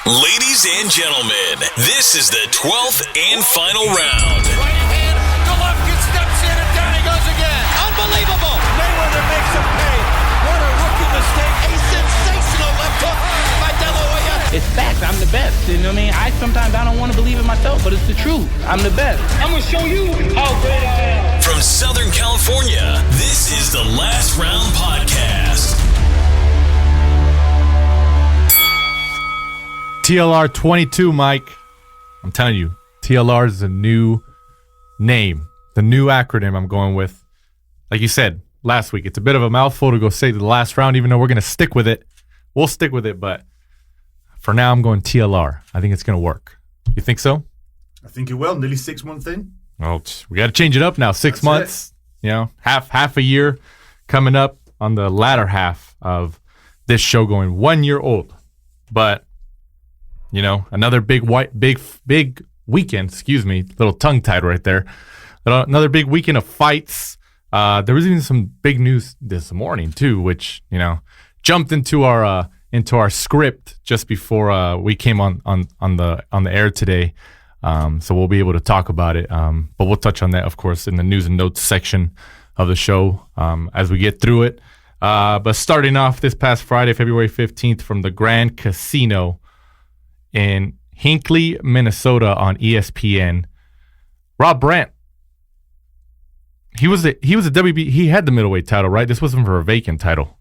Ladies and gentlemen, this is the 12th and final round. Right hand, Golovkin steps in and down he goes again. Unbelievable. Mayweather makes him pay. What a rookie mistake. A sensational left hook by De La Hoya. It's facts. I'm the best. You know what I mean? Sometimes I don't want to believe it myself, but it's the truth. I'm the best. I'm going to show you how great I am. From Southern California, this is the Last Round Podcast. TLR 22, Mike. I'm telling you, TLR is a new name, the new acronym I'm going with. Like you said last week, it's a bit of a mouthful to go say the last round, even though we're going to stick with it. We'll stick with it, but for now, I'm going TLR. I think it's going to work. You think so? I think it will. Nearly 6 months in. Well, we got to change it up now. 6 months, you know, half a year coming up on the latter half of this show going 1 year old. But you know, another big weekend, excuse me, little tongue-tied right there. Another big weekend of fights. There was even some big news this morning too, which, you know, jumped into our script just before we came on the air today. So we'll be able to talk about it. But we'll touch on that, of course, in the news and notes section of the show as we get through it. But starting off this past Friday, February 15th, from the Grand Casino in Hinckley, Minnesota on ESPN. Rob Brant. He was a WB. He had the middleweight title, right? This wasn't for a vacant title.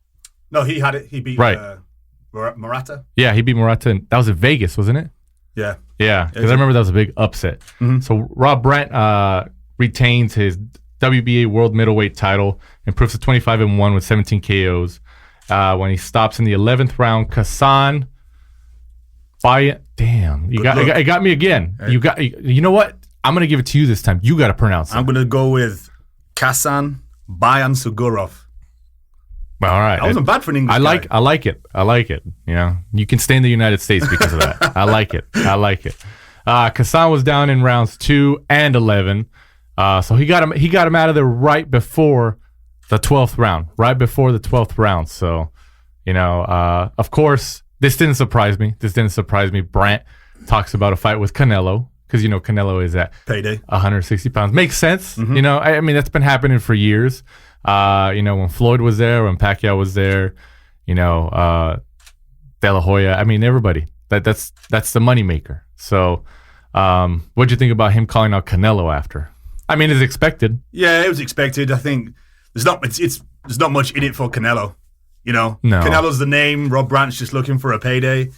No, he had it. He beat Murata. Yeah, he beat Murata. And that was in Vegas, wasn't it? Yeah. Yeah, because I remember that was a big upset. Mm-hmm. So Rob Brant retains his WBA world middleweight title, improves to 25-1 with 17 KOs. When he stops in the 11th round, Kassan. Damn, it got me again. You know what? I'm gonna give it to you this time. You got to pronounce it. I'm gonna go with Kassan Bayansugurov. Well, all right, that wasn't bad for an English guy. I like it. You know, you can stay in the United States because of that. I like it. Kassan was down in rounds 2 and 11, so he got him out of there right before the 12th round. So, you know, of course. This didn't surprise me. Brant talks about a fight with Canelo because, you know, Canelo is at payday 160 pounds. Makes sense. Mm-hmm. You know, I mean, that's been happening for years. You know, when Floyd was there, when Pacquiao was there, you know, De La Hoya. I mean, everybody. That's the moneymaker. So what'd you think about him calling out Canelo after? I mean, it's expected. Yeah, it was expected. I think there's not much in it for Canelo. You know, no. Canelo's the name. Rob Brant's just looking for a payday.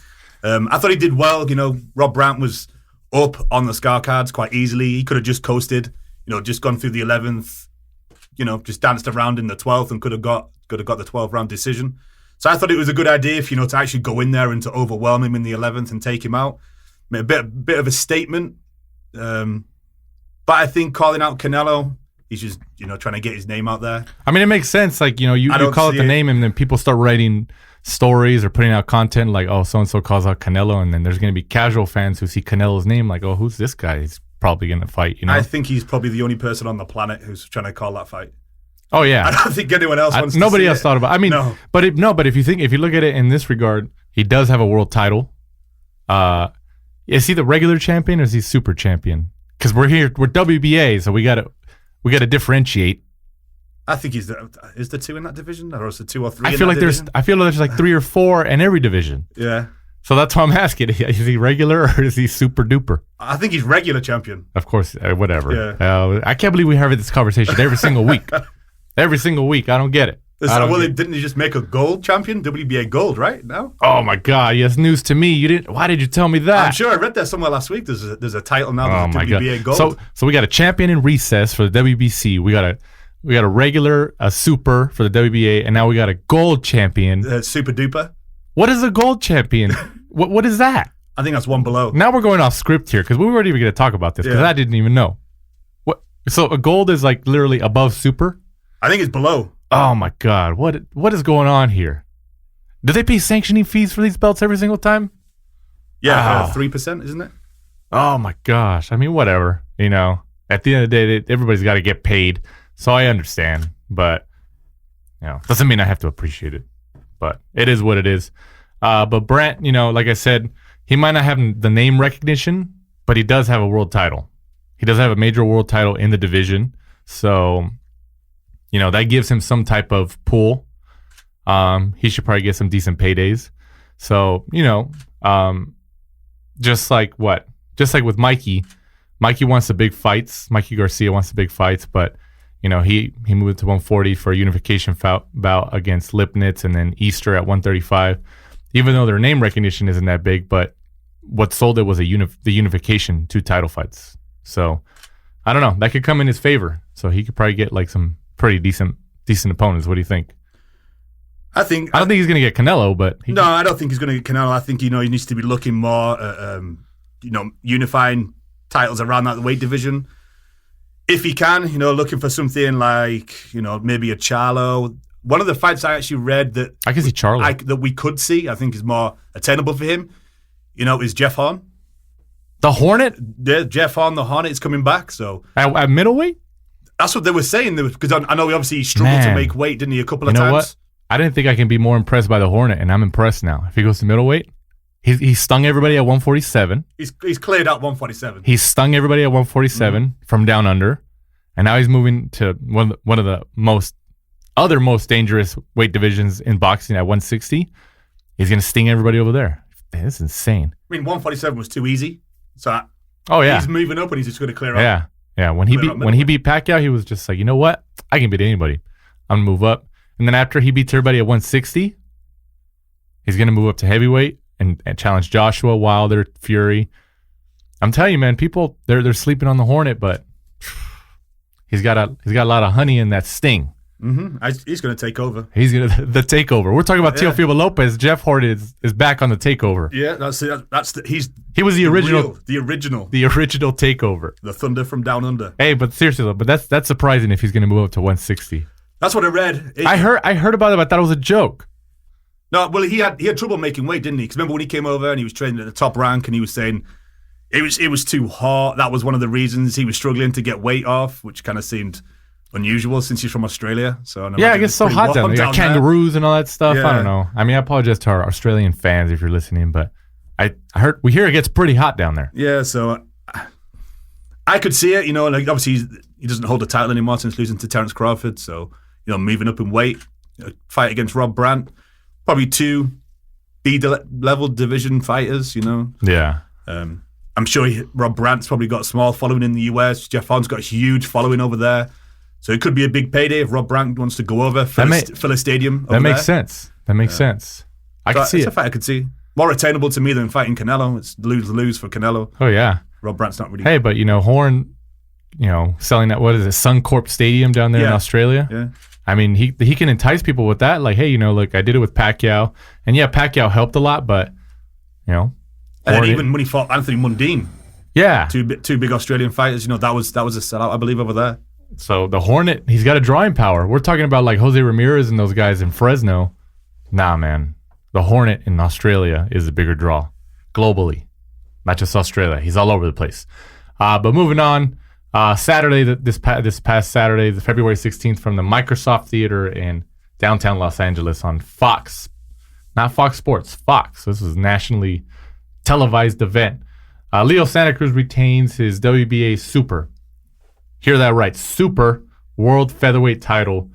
I thought he did well. You know, Rob Brant was up on the scorecards quite easily. He could have just coasted, you know, just gone through the 11th, you know, just danced around in the 12th and could have got the 12th round decision. So I thought it was a good idea, if, you know, to actually go in there and to overwhelm him in the 11th and take him out. A bit of a statement. But I think calling out Canelo, he's just, you know, trying to get his name out there. I mean, it makes sense. Like, you know, you call it the name and then people start writing stories or putting out content like, oh, so-and-so calls out Canelo. And then there's going to be casual fans who see Canelo's name like, oh, who's this guy? He's probably going to fight, you know? I think he's probably the only person on the planet who's trying to call that fight. Oh, yeah. I don't think anyone else wants to nobody see else it. thought about it. I mean, no. But if you look at it in this regard, he does have a world title. Is he the regular champion or is he super champion? Because we're WBA, so we got to differentiate. I think is the 2 in that division, or is the 2 or 3? I feel like there's like 3 or 4 in every division. Yeah. So that's why I'm asking: is he regular or is he super duper? I think he's regular champion. Of course, whatever. Yeah. I can't believe we have this conversation every single week. Every single week, I don't get it. Didn't he just make a gold champion, WBA gold, right now? Oh my God! Yes, news to me. You didn't. Why did you tell me that? I'm sure I read that somewhere last week. There's a title now. There's WBA gold. So we got a champion in recess for the WBC. We got a regular, a super for the WBA, and now we got a gold champion. Super duper. What is a gold champion? What is that? I think that's one below. Now we're going off script here because we weren't even going to talk about this because I didn't even know. What? So a gold is like literally above super? I think it's below. Oh my God! What is going on here? Do they pay sanctioning fees for these belts every single time? Yeah, 3%, isn't it? Oh my gosh! I mean, whatever. You know, at the end of the day, everybody's got to get paid. So I understand, but you know, doesn't mean I have to appreciate it. But it is what it is. But Brant, you know, like I said, he might not have the name recognition, but he does have a world title. He does have a major world title in the division. So, that gives him some type of pull. He should probably get some decent paydays. So, just like with Mikey wants the big fights. Mikey Garcia wants the big fights, but he moved to 140 for a unification bout against Lipnitz and then Easter at 135. Even though their name recognition isn't that big, but what sold it was the unification 2 title fights. So I don't know. That could come in his favor. So he could probably get like some pretty decent opponents. What do you think? I don't think he's going to get Canelo, but I don't think he's going to get Canelo. I think he needs to be looking more at unifying titles around that weight division. If he can, looking for something like maybe a Charlo. One of the fights I actually read that I can see Charlo that we could see, I think is more attainable for him. Is Jeff Horn. The Hornet? Yeah, Jeff Horn, the Hornet is coming back. So at middleweight? That's what they were saying. Because I know obviously he struggled to make weight, didn't he, a couple of times? You know what? I didn't think I can be more impressed by the Hornet, and I'm impressed now. If he goes to middleweight, he stung everybody at 147. He's cleared out 147. He stung everybody at 147 from down under, and now he's moving to one of the most dangerous weight divisions in boxing at 160. He's going to sting everybody over there. Man, this is insane. 147 was too easy. So he's moving up and he's just going to clear out. Yeah. When he beat Pacquiao, he was just like, you know what? I can beat anybody. I'm going to move up. And then after he beats everybody at 160, he's going to move up to heavyweight and challenge Joshua, Wilder, Fury. I'm telling you, man, people they're sleeping on the Hornet, but he's got a lot of honey in that sting. Mm-hmm. He's going to take over. He's going to the takeover. We're talking about Teofimo Lopez. Jeff Hornet is back on the takeover. Yeah, he was the original takeover. The Thunder from down under. Hey, but seriously though, that's surprising if he's going to move up to 160. That's what I read. I heard about it, but I thought it was a joke. No, well, he had trouble making weight, didn't he? Because remember when he came over and he was training at the top rank, and he was saying it was too hot. That was one of the reasons he was struggling to get weight off, which kind of seemed unusual since he's from Australia. So I guess it's so hot down there. You got kangaroos and all that stuff. Yeah. I don't know. I mean, I apologize to our Australian fans if you're listening, but we hear it gets pretty hot down there. Yeah, so I could see it. Like obviously he doesn't hold the title anymore since losing to Terence Crawford. So moving up in weight, fight against Rob Brant, probably 2 B-level division fighters. Yeah. I'm sure Rob Brant's probably got a small following in the US. Jeff Horn's got a huge following over there. So it could be a big payday if Rob Brant wants to go over, fill a stadium over That makes sense. That makes sense. I can see it. It's a fight I could see. More attainable to me than fighting Canelo. It's lose-lose for Canelo. Oh, yeah. Rob Brant's not really... Hey, but, Horn, selling that, what is it, Suncorp Stadium down there in Australia? Yeah. I mean, he can entice people with that. Like, hey, look, I did it with Pacquiao. And, Pacquiao helped a lot, but, And then even when he fought Anthony Mundine. Yeah. Two big Australian fighters, that was a sellout, I believe, over there. So the Hornet, he's got a drawing power. We're talking about like Jose Ramirez and those guys in Fresno. Nah, man. The Hornet in Australia is a bigger draw globally, not just Australia. He's all over the place. But moving on, Saturday, this past Saturday, the February 16th, from the Microsoft Theater in downtown Los Angeles on Fox, not Fox Sports, Fox. This was a nationally televised event. Leo Santa Cruz retains his WBA Super. Hear that right. Super World Featherweight title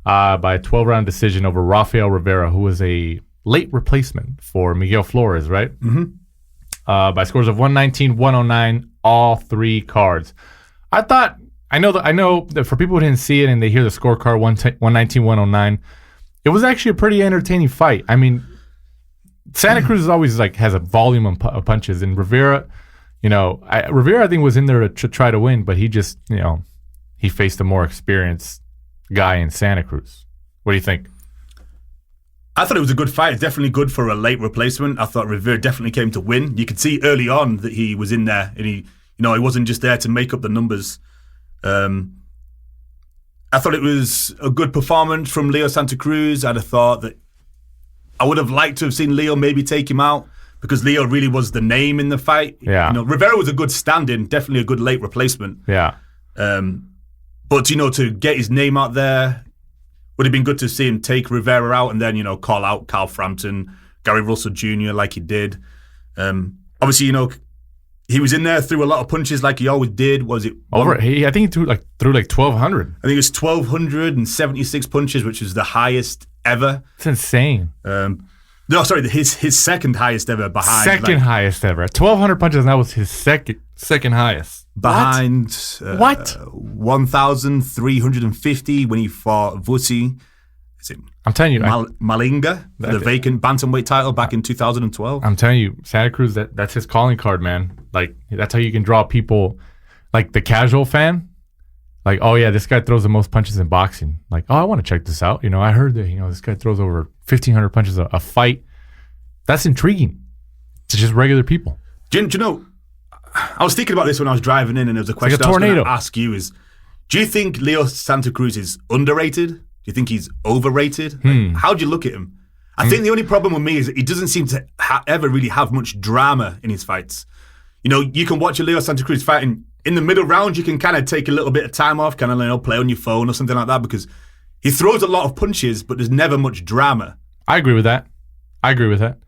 by a 12-round decision over Rafael Rivera, who was a late replacement for Miguel Flores, right? Mm-hmm. By scores of 119, 109, all 3 cards. I know that for people who didn't see it and they hear the scorecard 119, 109, it was actually a pretty entertaining fight. I mean, Santa Cruz is always has a volume of punches, and Rivera... Rivera, I think, was in there to try to win, but he just, he faced a more experienced guy in Santa Cruz. What do you think? I thought it was a good fight. It's definitely good for a late replacement. I thought Rivera definitely came to win. You could see early on that he was in there, and he wasn't just there to make up the numbers. I thought it was a good performance from Leo Santa Cruz. I'd have thought that I would have liked to have seen Leo maybe take him out, because Leo really was the name in the fight. Yeah. Rivera was a good stand-in, definitely a good late replacement. Yeah. But, to get his name out there, would have been good to see him take Rivera out and then, call out Carl Frampton, Gary Russell Jr. like he did. Obviously, he was in there, threw a lot of punches like he always did. Was it I think he threw like 1,200. I think it was 1,276 punches, which is the highest ever. It's insane. No, sorry, his second highest ever behind. Second highest ever. 1,200 punches, and that was his second highest. Behind What? 1,350 when he fought Vusi. Is it I'm telling you. Malinga for the vacant bantamweight title back in 2012? I'm telling you, Santa Cruz, that's his calling card, man. Like, that's how you can draw people, like the casual fan. Like, oh, yeah, this guy throws the most punches in boxing. Like, oh, I want to check this out. I heard that, this guy throws over 1,500 punches a fight. That's intriguing to just regular people. Do you know, I was thinking about this when I was driving in, and there was a question like I was going to ask you is, do you think Leo Santa Cruz is underrated? Do you think he's overrated? How do you look at him? I think the only problem with me is that he doesn't seem to ever really have much drama in his fights. You can watch a Leo Santa Cruz fighting in the middle round. You can kind of take a little bit of time off, kind of play on your phone or something like that, because he throws a lot of punches, but there's never much drama. I agree with that.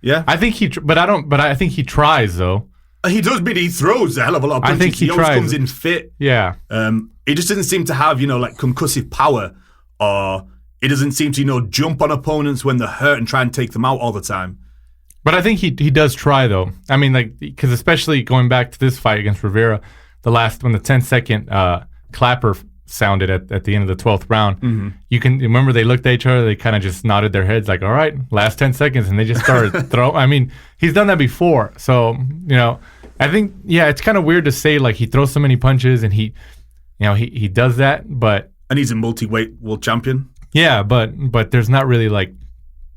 Yeah, I think I think he tries though. He does, but he throws a hell of a lot of punches. I think he always tries. comes in fit. Yeah. He just doesn't seem to have, like concussive power, or he doesn't seem to, jump on opponents when they're hurt and try and take them out all the time. But I think he does try though. I mean, like, because especially going back to this fight against Rivera, when the 10-second clapper sounded at the end of the 12th round, you can remember they looked at each other, they kind of just nodded their heads like, all right, last 10 seconds, and they just started throwing. I mean, he's done that before. So, I think, it's kind of weird to say like he throws so many punches and he does that, but... And he's a multi-weight world champion. Yeah, but there's not really like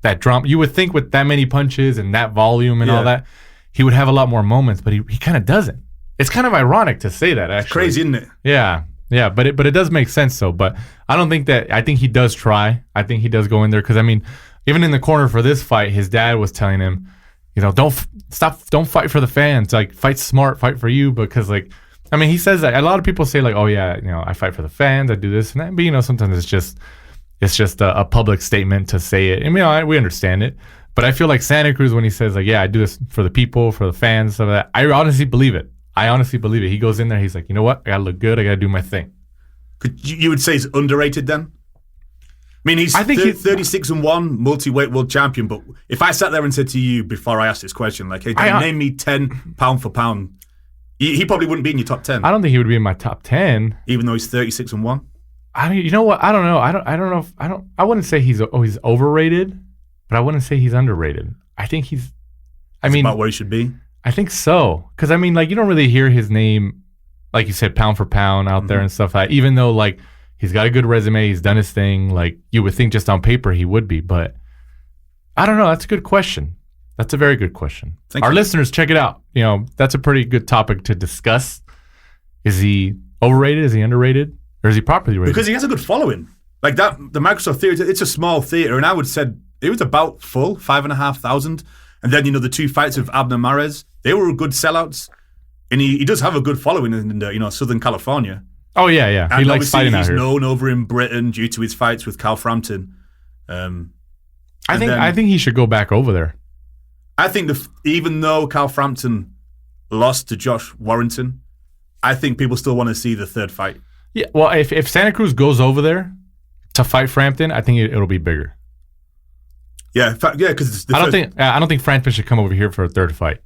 that drama. You would think with that many punches and that volume and all that, he would have a lot more moments, but he kind of doesn't. It's kind of ironic to say that, actually. It's crazy, isn't it? Yeah, but it does make sense, though. But I don't think that... I think he does try. I think he does go in there, because, I mean, even in the corner for this fight, his dad was telling him, don't fight for the fans. Like, fight smart, fight for you, because, like, I mean, he says that. A lot of people say, like, oh, yeah, I fight for the fans, I do this and that. But, sometimes it's just a public statement to say it. I mean, we understand it. But I feel like Santa Cruz, when he says, like, yeah, I do this for the people, for the fans, stuff like that, I honestly believe it. He goes in there, he's like, you know what? I got to look good. I got to do my thing. You would say he's underrated then? I mean, he's 36-1 multi-weight world champion, but if I sat there and said to you before I asked this question, like, hey, name me 10 pound for pound, he probably wouldn't be in your top 10. I don't think he would be in my top 10. Even though he's 36-1? I mean, you know what? I don't know. I don't know. I wouldn't say he's overrated, but I wouldn't say he's underrated. I think he's about where he should be. I think so. Because, I mean, like, you don't really hear his name, like you said, pound for pound out there and stuff like that. Even though, like, he's got a good resume, he's done his thing. Like, you would think just on paper he would be. But I don't know. That's a good question. That's a very good question. Our listeners, check it out. That's a pretty good topic to discuss. Is he overrated? Is he underrated? Or is he properly rated? Because he has a good following. Like that, the Microsoft Theater, it's a small theater. And I would say it was about full, 5,500. And then, the 2 fights with Abner Mares, they were good sellouts. And he does have a good following in Southern California. Oh, yeah. And he likes fighting out here. He's known over in Britain due to his fights with Carl Frampton. I think he should go back over there. I think even though Carl Frampton lost to Josh Warrington, I think people still want to see the third fight. Yeah, well, if Santa Cruz goes over there to fight Frampton, I think it'll be bigger. Yeah, because I don't think Frampton should come over here for a third fight.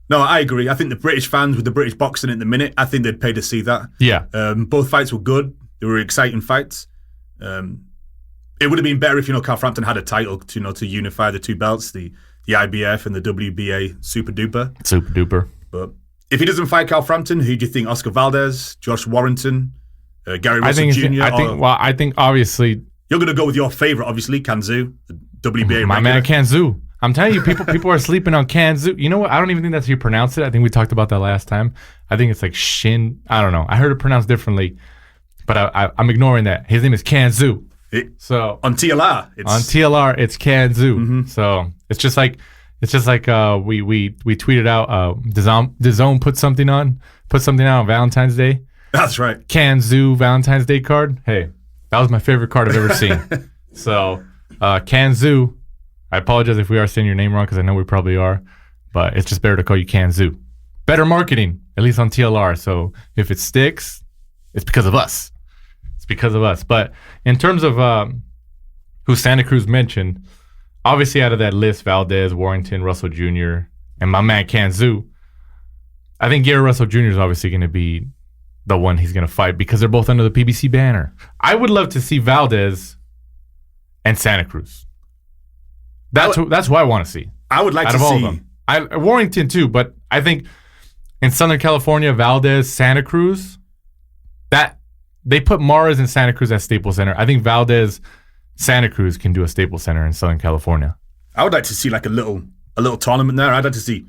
No, I agree. I think the British fans with the British boxing at the minute, I think they'd pay to see that. Yeah. Both fights were good. They were exciting fights. It would have been better if Carl Frampton had a title to unify the 2 belts, the IBF and the WBA Super Duper. But if he doesn't fight Carl Frampton, who do you think? Oscar Valdez, Josh Warrington, Gary Russell Jr.? I think obviously you're going to go with your favorite, obviously, Kanzu, the WBA. My man Kanzu. I'm telling you, people are sleeping on Kanzu. You know what? I don't even think that's how you pronounce it. I think we talked about that last time. I think it's like Shin. I don't know. I heard it pronounced differently, but I'm ignoring that. His name is Kanzu. So on TLR, it's Kanzu. So it's just like we tweeted out. DAZN put something on Valentine's Day. That's right. Kanzu Valentine's Day card. Hey, that was my favorite card I've ever seen. So Kanzu. I apologize if we are saying your name wrong because I know we probably are. but it's just better to call you Kanzu. Better marketing, at least on TLR. So if it sticks, it's because of us. It's because of us. But in terms of who Santa Cruz mentioned, obviously out of that list, Valdez, Warrington, Russell Jr., and my man Kanzu, I think Gary Russell Jr. is obviously going to be the one he's going to fight because they're both under the PBC banner. I would love to see Valdez and Santa Cruz. That's what I want to see. I would like out to of all see of them. Warrington too, but I think in Southern California, Valdez, Santa Cruz, that they put Mars and Santa Cruz at Staples Center. I think Valdez, Santa Cruz can do a Staples Center in Southern California. I would like to see like a little tournament there. I'd like to see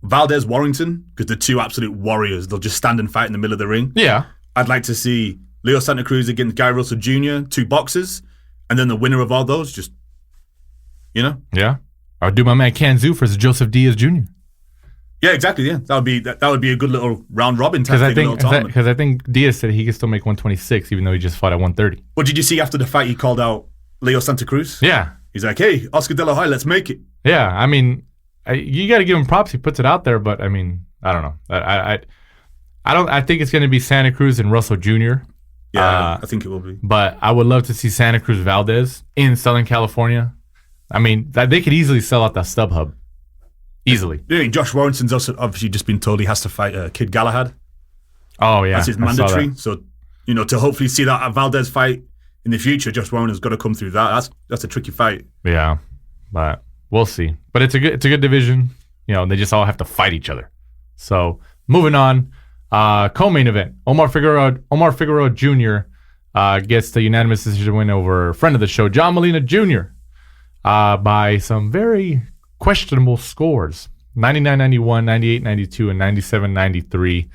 Valdez, Warrington, because they're two absolute warriors. They'll just stand and fight in the middle of the ring. Yeah. I'd like to see Leo Santa Cruz against Gary Russell Jr., two boxers, and then the winner of all those just, Yeah. I would do my man Kanzu versus Joseph Diaz Jr. Yeah, exactly. Yeah, that would be a good little round robin type thing. Because I think Diaz said he could still make 126 even though he just fought at 130. What did you see after the fight? He called out Leo Santa Cruz. Yeah, he's like, "Hey, Oscar De La Hoya, let's make it." Yeah, I mean, you got to give him props. He puts it out there, but I mean, I don't know. I think it's going to be Santa Cruz and Russell Jr. Yeah, I think it will be. But I would love to see Santa Cruz Valdez in Southern California. I mean, they could easily sell out that StubHub. Easily. Yeah, Josh Warrington's also obviously just been told he has to fight Kid Galahad. Oh, yeah. That's his mandatory. So, to hopefully see that Valdez fight in the future, Josh Warrington's got to come through that. That's a tricky fight. Yeah, but we'll see. But it's a good division. They just all have to fight each other. So, moving on. Co-main event. Omar Figueroa Jr. Gets the unanimous decision win over friend of the show, John Molina Jr. By some very questionable scores. 99-91, 98-92, and 97-93.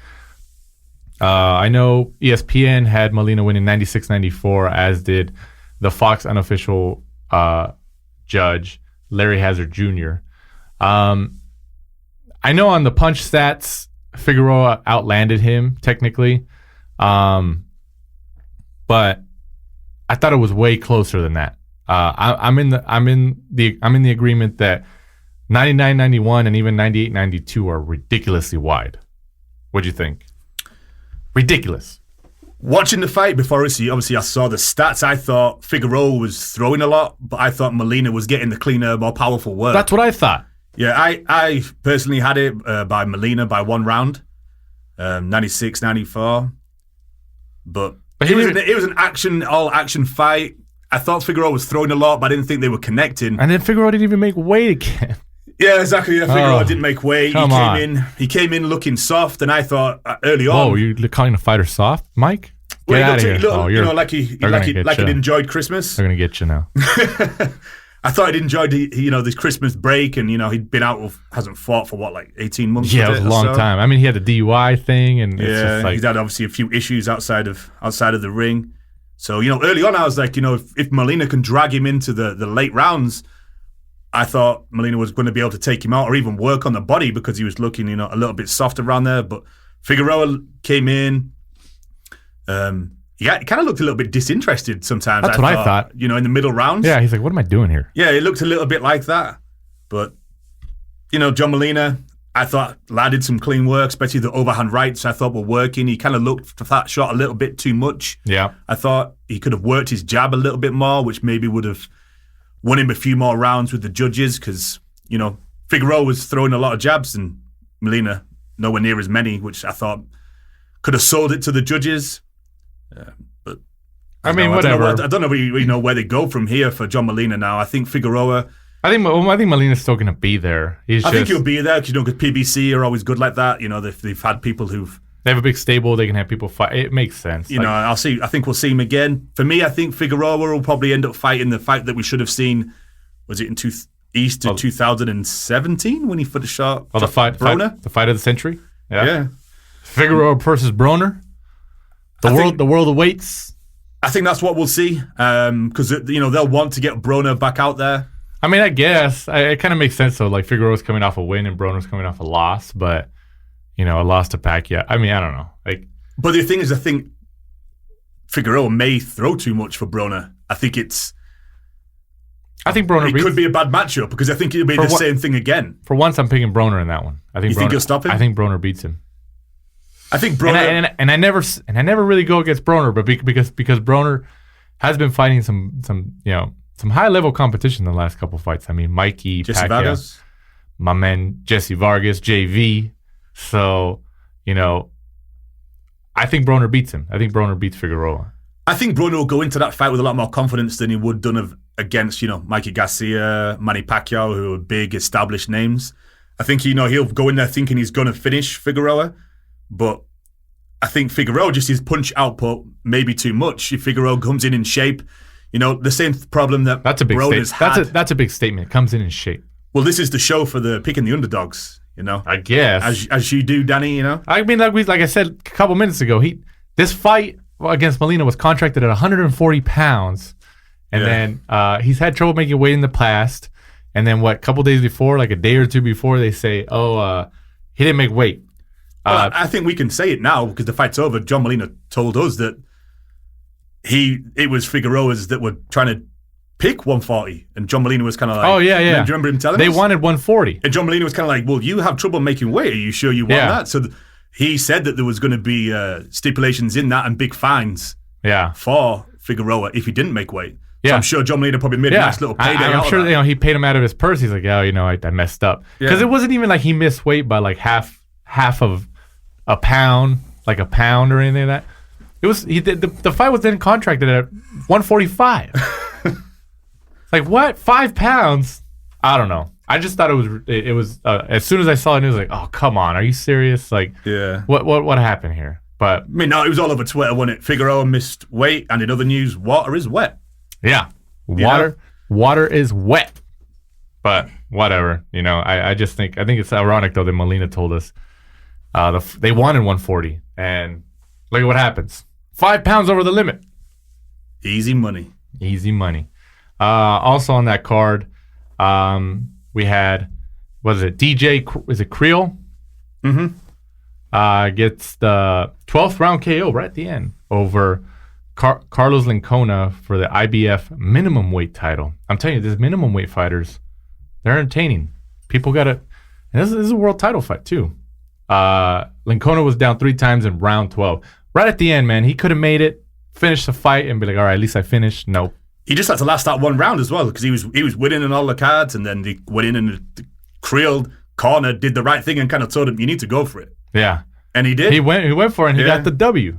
I know ESPN had Molina winning 96-94, as did the Fox unofficial judge, Larry Hazard Jr. I know on the punch stats, Figueroa outlanded him technically, but I thought it was way closer than that. I'm in the agreement that 99-91 and even 98-92 are ridiculously wide. What'd you think? Ridiculous. Watching the fight before, obviously I saw the stats. I thought Figueroa was throwing a lot, but I thought Molina was getting the cleaner, more powerful work. That's what I thought. Yeah, I personally had it by Molina by one round, 96-94. But it was an all-action fight. I thought Figueroa was throwing a lot, but I didn't think they were connecting. And then Figueroa didn't even make weight again. Yeah, exactly. Yeah, Figueroa didn't make weight. He came in looking soft, and I thought early on. Whoa, you're calling a fighter soft, Mike? Get out of here. Like he'd enjoyed Christmas. They're gonna get you now. I thought he'd enjoyed this Christmas break, and he'd been hasn't fought for 18 months. Yeah, it was a long time. I mean, he had the DUI thing, and it's just like, he's had obviously a few issues outside of the ring. So early on, I was like, if Molina can drag him into the late rounds, I thought Molina was going to be able to take him out or even work on the body because he was looking a little bit soft around there. But Figueroa came in. He kind of looked a little bit disinterested sometimes. That's what I thought. In the middle rounds. Yeah, he's like, what am I doing here? Yeah, it looked a little bit like that. But, John Molina, I thought landed some clean work, especially the overhand rights I thought were working. He kind of looked for that shot a little bit too much. Yeah. I thought he could have worked his jab a little bit more, which maybe would have won him a few more rounds with the judges because, Figueroa was throwing a lot of jabs and Molina nowhere near as many, which I thought could have sold it to the judges. But I mean, whatever. I don't know where they go from here for John Molina now. I think Figueroa. I think Molina's still going to be there. I think he'll be there because PBC are always good like that. They've had people they have a big stable. They can have people fight. It makes sense. I'll see. I think we'll see him again. For me, I think Figueroa will probably end up fighting the fight that we should have seen. Was it in East of 2017 when he fought the fight Broner? The fight of the century. Yeah. Figueroa versus Broner. The world awaits. I think that's what we'll see because they'll want to get Broner back out there. I mean, I guess it kind of makes sense though. Like Figueroa's coming off a win and Broner's coming off a loss, but a loss to Pacquiao. I mean, I don't know. But the thing is, I think Figueroa may throw too much for Broner. I think it's I think Broner beats. It could be a bad matchup because I think it'll be the same thing again. For once, I'm picking Broner in that one. I think. You think he'll stop him? I think Broner beats him. I think Broner and I never really go against Broner, but because Broner has been fighting some high level competition in the last couple fights. I mean, Mikey, Jesse Pacquiao, Vargas, my man Jesse Vargas, JV. So I think Broner beats him. I think Broner beats Figueroa. I think Broner will go into that fight with a lot more confidence than he would done against Mikey Garcia, Manny Pacquiao, who are big established names. I think he'll go in there thinking he's going to finish Figueroa, but I think Figueroa, just his punch output may be too much. If Figueroa comes in shape, the same problem that that's a big Broner's had. That's a big statement. It comes in shape. Well, this is the show for the picking the underdogs. I guess as you do, Danny. I mean, like I said a couple minutes ago, this fight against Molina was contracted at 140 pounds, and then he's had trouble making weight in the past. And then a couple days before, like a day or two before, they say, he didn't make weight. Well, I think we can say it now because the fight's over. John Molina told us that it was Figueroa's that were trying to pick 140, and John Molina was kind of like, oh yeah. Do you remember him telling us? They wanted 140. And John Molina was kind of like, well, you have trouble making weight. Are you sure you want that? So he said that there was going to be stipulations in that and big fines for Figueroa if he didn't make weight. So I'm sure John Molina probably made a nice little payday I'm sure he paid him out of his purse. He's like, I messed up. Because it wasn't even like he missed weight by like half of a pound, like a pound or anything like that. It was the fight was then contracted at 145. Like what? 5 pounds? I don't know. I just thought it was as soon as I saw it, it was like, oh come on, are you serious? Like, what happened here? But I mean, no, it was all over Twitter, wasn't it? Figueroa missed weight, and in other news, water is wet. Yeah, water is wet. But whatever, I just think it's ironic though that Molina told us they wanted 140, and look at what happens. 5 pounds over the limit. Easy money. Also on that card, we had, DJ, is it Creel? Mm-hmm. Gets the 12th round KO right at the end over Carlos Lincona for the IBF minimum weight title. I'm telling you, these minimum weight fighters, they're entertaining. People got to, and this is a world title fight too. Lincona was down 3 times in round 12. Right at the end, man, he could have made it, finished the fight, and be like, all right, at least I finished. Nope. He just had to last that one round as well because he was winning in all the cards, and then he went in and the Creel corner did the right thing and kind of told him, you need to go for it. Yeah. And he did. He went for it, and he got the W.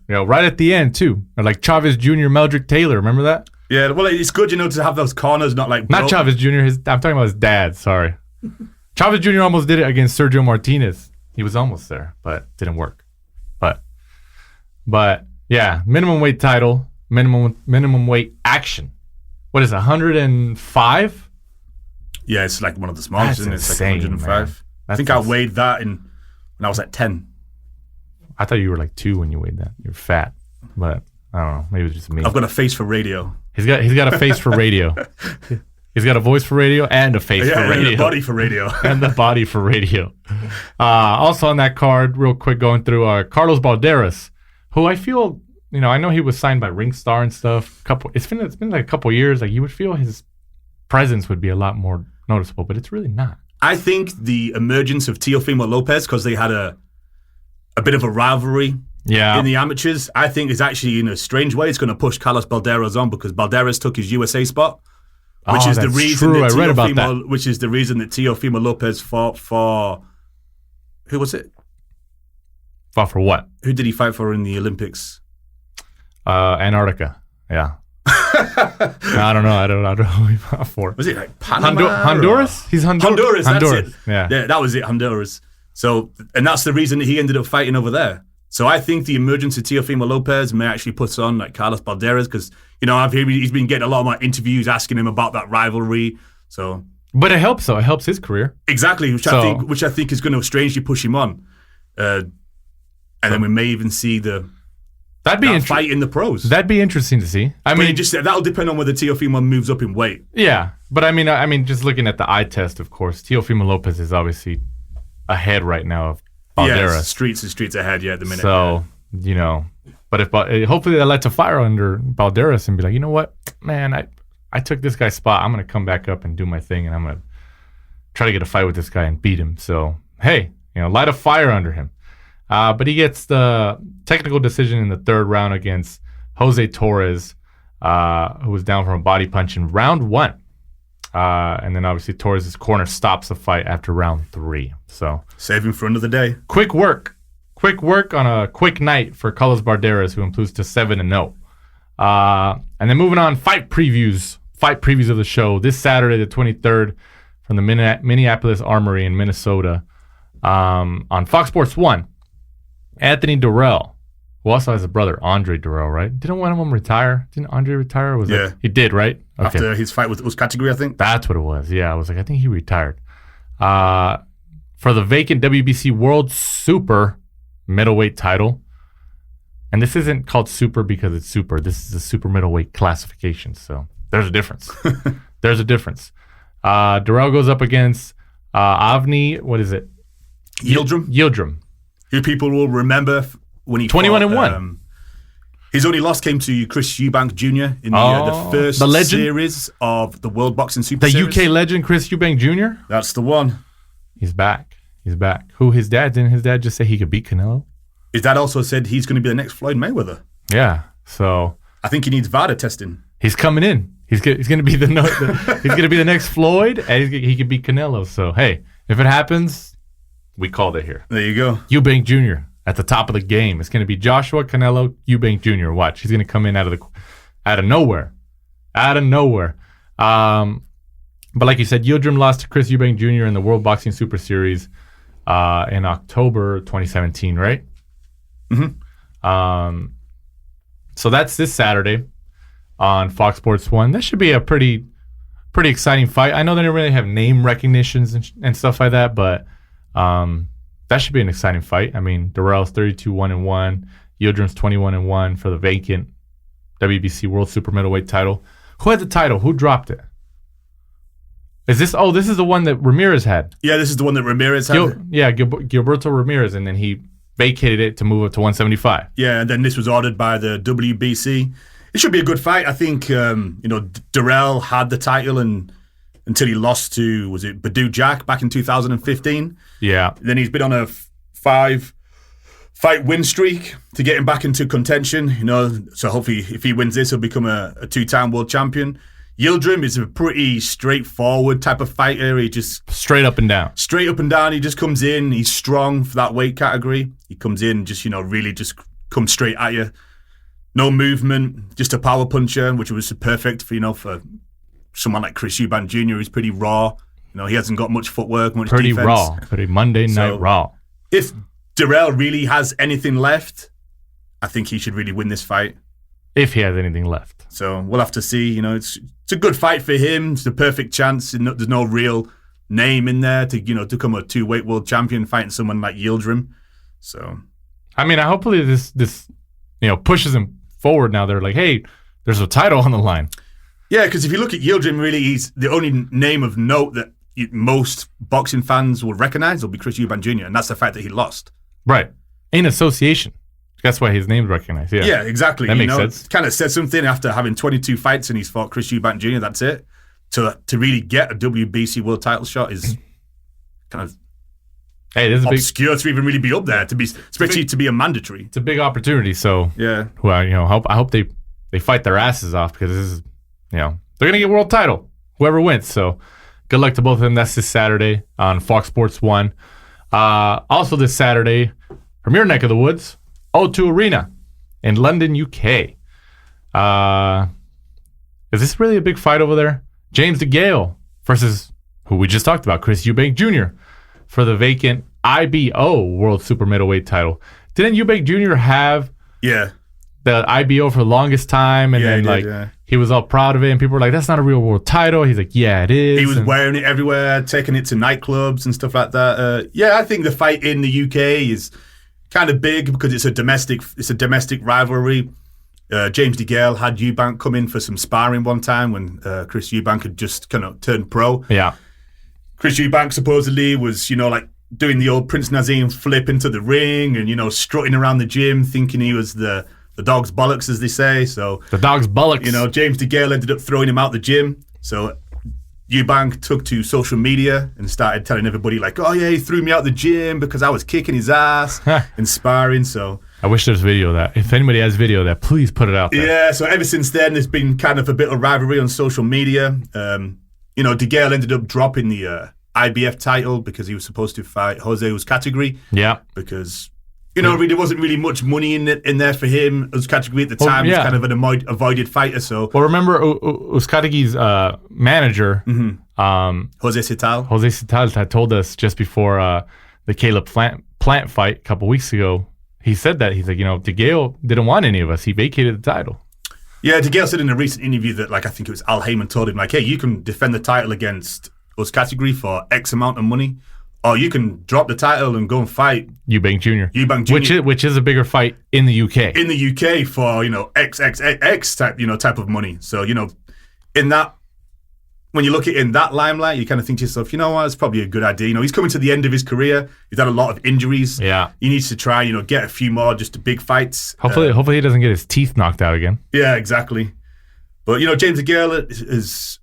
Right at the end, too. Like Chavez Jr., Meldrick Taylor. Remember that? Yeah, well, it's good, to have those corners, not like... Not Chavez Jr., I'm talking about his dad, sorry. Chavez Jr. almost did it against Sergio Martinez. He was almost there, but didn't work. But yeah, minimum weight title, minimum weight action. What is it, 105? Yeah, it's like one of the smallest, isn't it? It's insane, like 105. I think I weighed that when I was at 10. I thought you were like 2 when you weighed that. You're fat, but I don't know. Maybe it's just me. I've got a face for radio. He's got a face for radio. He's got a voice for radio and a face for radio. And a body for radio. And the body for radio. Also on that card, real quick going through, Carlos Balderas, who I feel, I know he was signed by Ringstar and stuff. It's been like a couple years. Like you would feel his presence would be a lot more noticeable, but it's really not. I think the emergence of Teofimo Lopez, because they had a bit of a rivalry in the amateurs, I think is actually in a strange way it's going to push Carlos Balderas on because Balderas took his USA spot. Which is the reason that I read about that. Which is the reason that Teofimo Lopez fought for. Who was it? Fought for what? Who did he fight for in the Olympics? Antarctica. Yeah. I don't know. I don't know who he fought for. Was it like Panama? Honduras? He's Honduras. That's it. Yeah, that was it. Honduras. So, and that's the reason that he ended up fighting over there. So I think the emergence of Teofimo Lopez may actually put on like Carlos Balderas because he's been getting a lot more interviews asking him about that rivalry. So, but it helps though. It helps his career exactly, which I think is going to strangely push him on. And then we may even see that fight in the pros. That'd be interesting to see. I mean, that'll depend on whether Teofimo moves up in weight. Yeah, but I mean, just looking at the eye test, of course, Teofimo Lopez is obviously ahead right now of Balderas. Yeah, streets ahead. Yeah, at the minute. So but if hopefully they light a fire under Balderas and be like, you know what, man, I took this guy's spot. I'm going to come back up and do my thing, and I'm going to try to get a fight with this guy and beat him. So, hey, light a fire under him. But he gets the technical decision in the third round against Jose Torres, who was down from a body punch in round 1. And then obviously Torres' corner stops the fight after round 3. So saving for another day. Quick work on a quick night for Carlos Barderas, who improves to 7-0. And then moving on, fight previews of the show this Saturday, the 23rd, from the Minneapolis Armory in Minnesota, on Fox Sports 1. Anthony Durrell, who also has a brother, Andre Durrell, right? Didn't one of them retire? Didn't Andre retire? He did, right? Okay. After his fight with category, I think. That's what it was. Yeah, I was like, I think he retired. For the vacant WBC World Super middleweight title. And this isn't called super because it's super. This is a super middleweight classification. So there's a difference. Durrell goes up against Avni, what is it? Yildirim. Who people will remember when he 21-1. His only loss came to Chris Eubank Jr. in the first series of the World Boxing Super Series. The UK legend, Chris Eubank Jr.? That's the one. He's back. Who his dad? Didn't his dad just say he could beat Canelo? His dad also said he's going to be the next Floyd Mayweather. Yeah, so I think he needs VADA testing. He's coming in. He's going to be he's going to be the next Floyd, and he could beat Canelo. So hey, if it happens, we called it here. There you go. Eubank Jr. at the top of the game. It's going to be Joshua Canelo Eubank Jr. Watch, he's going to come in out of nowhere. But like you said, Yildirim lost to Chris Eubank Jr. in the World Boxing Super Series in October 2017, right? Mm-hmm. So that's this Saturday on Fox Sports 1. That should be a pretty exciting fight. I know they don't really have name recognitions and stuff like that, but that should be an exciting fight. I mean, Durrell's 32-1-1, Yildirim's 21-1 for the vacant WBC World Super Middleweight title. Who had the title? Who dropped it? Is this? Oh, this is the one that Ramirez had. Yeah, this is the one that Ramirez had. Gilberto Ramirez, and then he vacated it to move up to 175. Yeah, and then this was ordered by the WBC. It should be a good fight. I think Durrell had the title until he lost to, was it Badou Jack back in 2015? Yeah. Then he's been on a 5-fight win streak to get him back into contention. So hopefully if he wins this, he'll become a 2-time world champion. Yildirim is a pretty straightforward type of fighter. He just straight up and down. He just comes in. He's strong for that weight category. He comes in, just really just comes straight at you. No movement, just a power puncher, which was perfect for someone like Chris Eubank Jr. who's pretty raw. He hasn't got much footwork, much pretty defense. Raw, pretty Monday night raw. If Durrell really has anything left, I think he should really win this fight. If he has anything left. So we'll have to see. It's a good fight for him. It's a perfect chance. There's no real name in there to become a 2-weight world champion fighting someone like Yildirim. So, I mean, hopefully this pushes him forward. Now they're like, hey, there's a title on the line. Yeah, because if you look at Yildirim, really, he's the only name of note that most boxing fans will recognize will be Chris Eubank Jr., and that's the fact that he lost. Right. In association. That's why his name's recognized. Yeah, exactly. That makes sense. It kind of says something after having 22 fights and he's fought Chris Eubank Jr. That's it. To really get a WBC world title shot is kind of this is obscure to even really be up there, especially to be a mandatory. It's a big opportunity. So yeah, well, I hope they fight their asses off, because this is they're gonna get world title whoever wins. So good luck to both of them. That's this Saturday on Fox Sports 1. Also this Saturday from your neck of the woods, O2 Arena in London, UK. Is this really a big fight over there? James DeGale versus who we just talked about, Chris Eubank Jr. for the vacant IBO World Super Middleweight title. Didn't Eubank Jr. have the IBO for the longest time? And he was all proud of it, and people were like, that's not a real world title. He's like, yeah, it is. He was wearing it everywhere, taking it to nightclubs and stuff like that. I think the fight in the UK is kind of big because it's a domestic rivalry. James DeGale had Eubank come in for some sparring one time when Chris Eubank had just kind of turned pro. Yeah. Chris Eubank supposedly was, doing the old Prince Nazim flip into the ring and, strutting around the gym thinking he was the the dog's bollocks, as they say. So the dog's bollocks. You know, James DeGale ended up throwing him out the gym. So Eubank took to social media and started telling everybody like, oh yeah, he threw me out the gym because I was kicking his ass and sparring. So I wish there's video of that. If anybody has video of that, please put it out there. Yeah, so ever since then, there's been kind of a bit of rivalry on social media. You know, DeGale ended up dropping the IBF title because he was supposed to fight Jose's category. Yeah. Because, you know, there wasn't really much money in there for him. Uzcategui at the time was kind of an avoided fighter. So, well, remember Uzcategui's manager, Jose Cital. Jose Cital had told us just before the Caleb Plant fight a couple weeks ago. He said that he's like, you know, DeGale didn't want any of us. He vacated the title. Yeah, DeGale said in a recent interview that, like, I think it was Al Heyman told him, like, hey, you can defend the title against Uzcategui for X amount of money, or you can drop the title and go and fight Eubank Jr. Which is a bigger fight in the UK. In the UK for, you know, XXX type of money. So, you know, in that, when you look at it in that limelight, you kind of think to yourself, you know what, it's probably a good idea. You know, he's coming to the end of his career. He's had a lot of injuries. Yeah. He needs to try, you know, get a few more just big fights. Hopefully he doesn't get his teeth knocked out again. Yeah, exactly. But, you know, James DeGale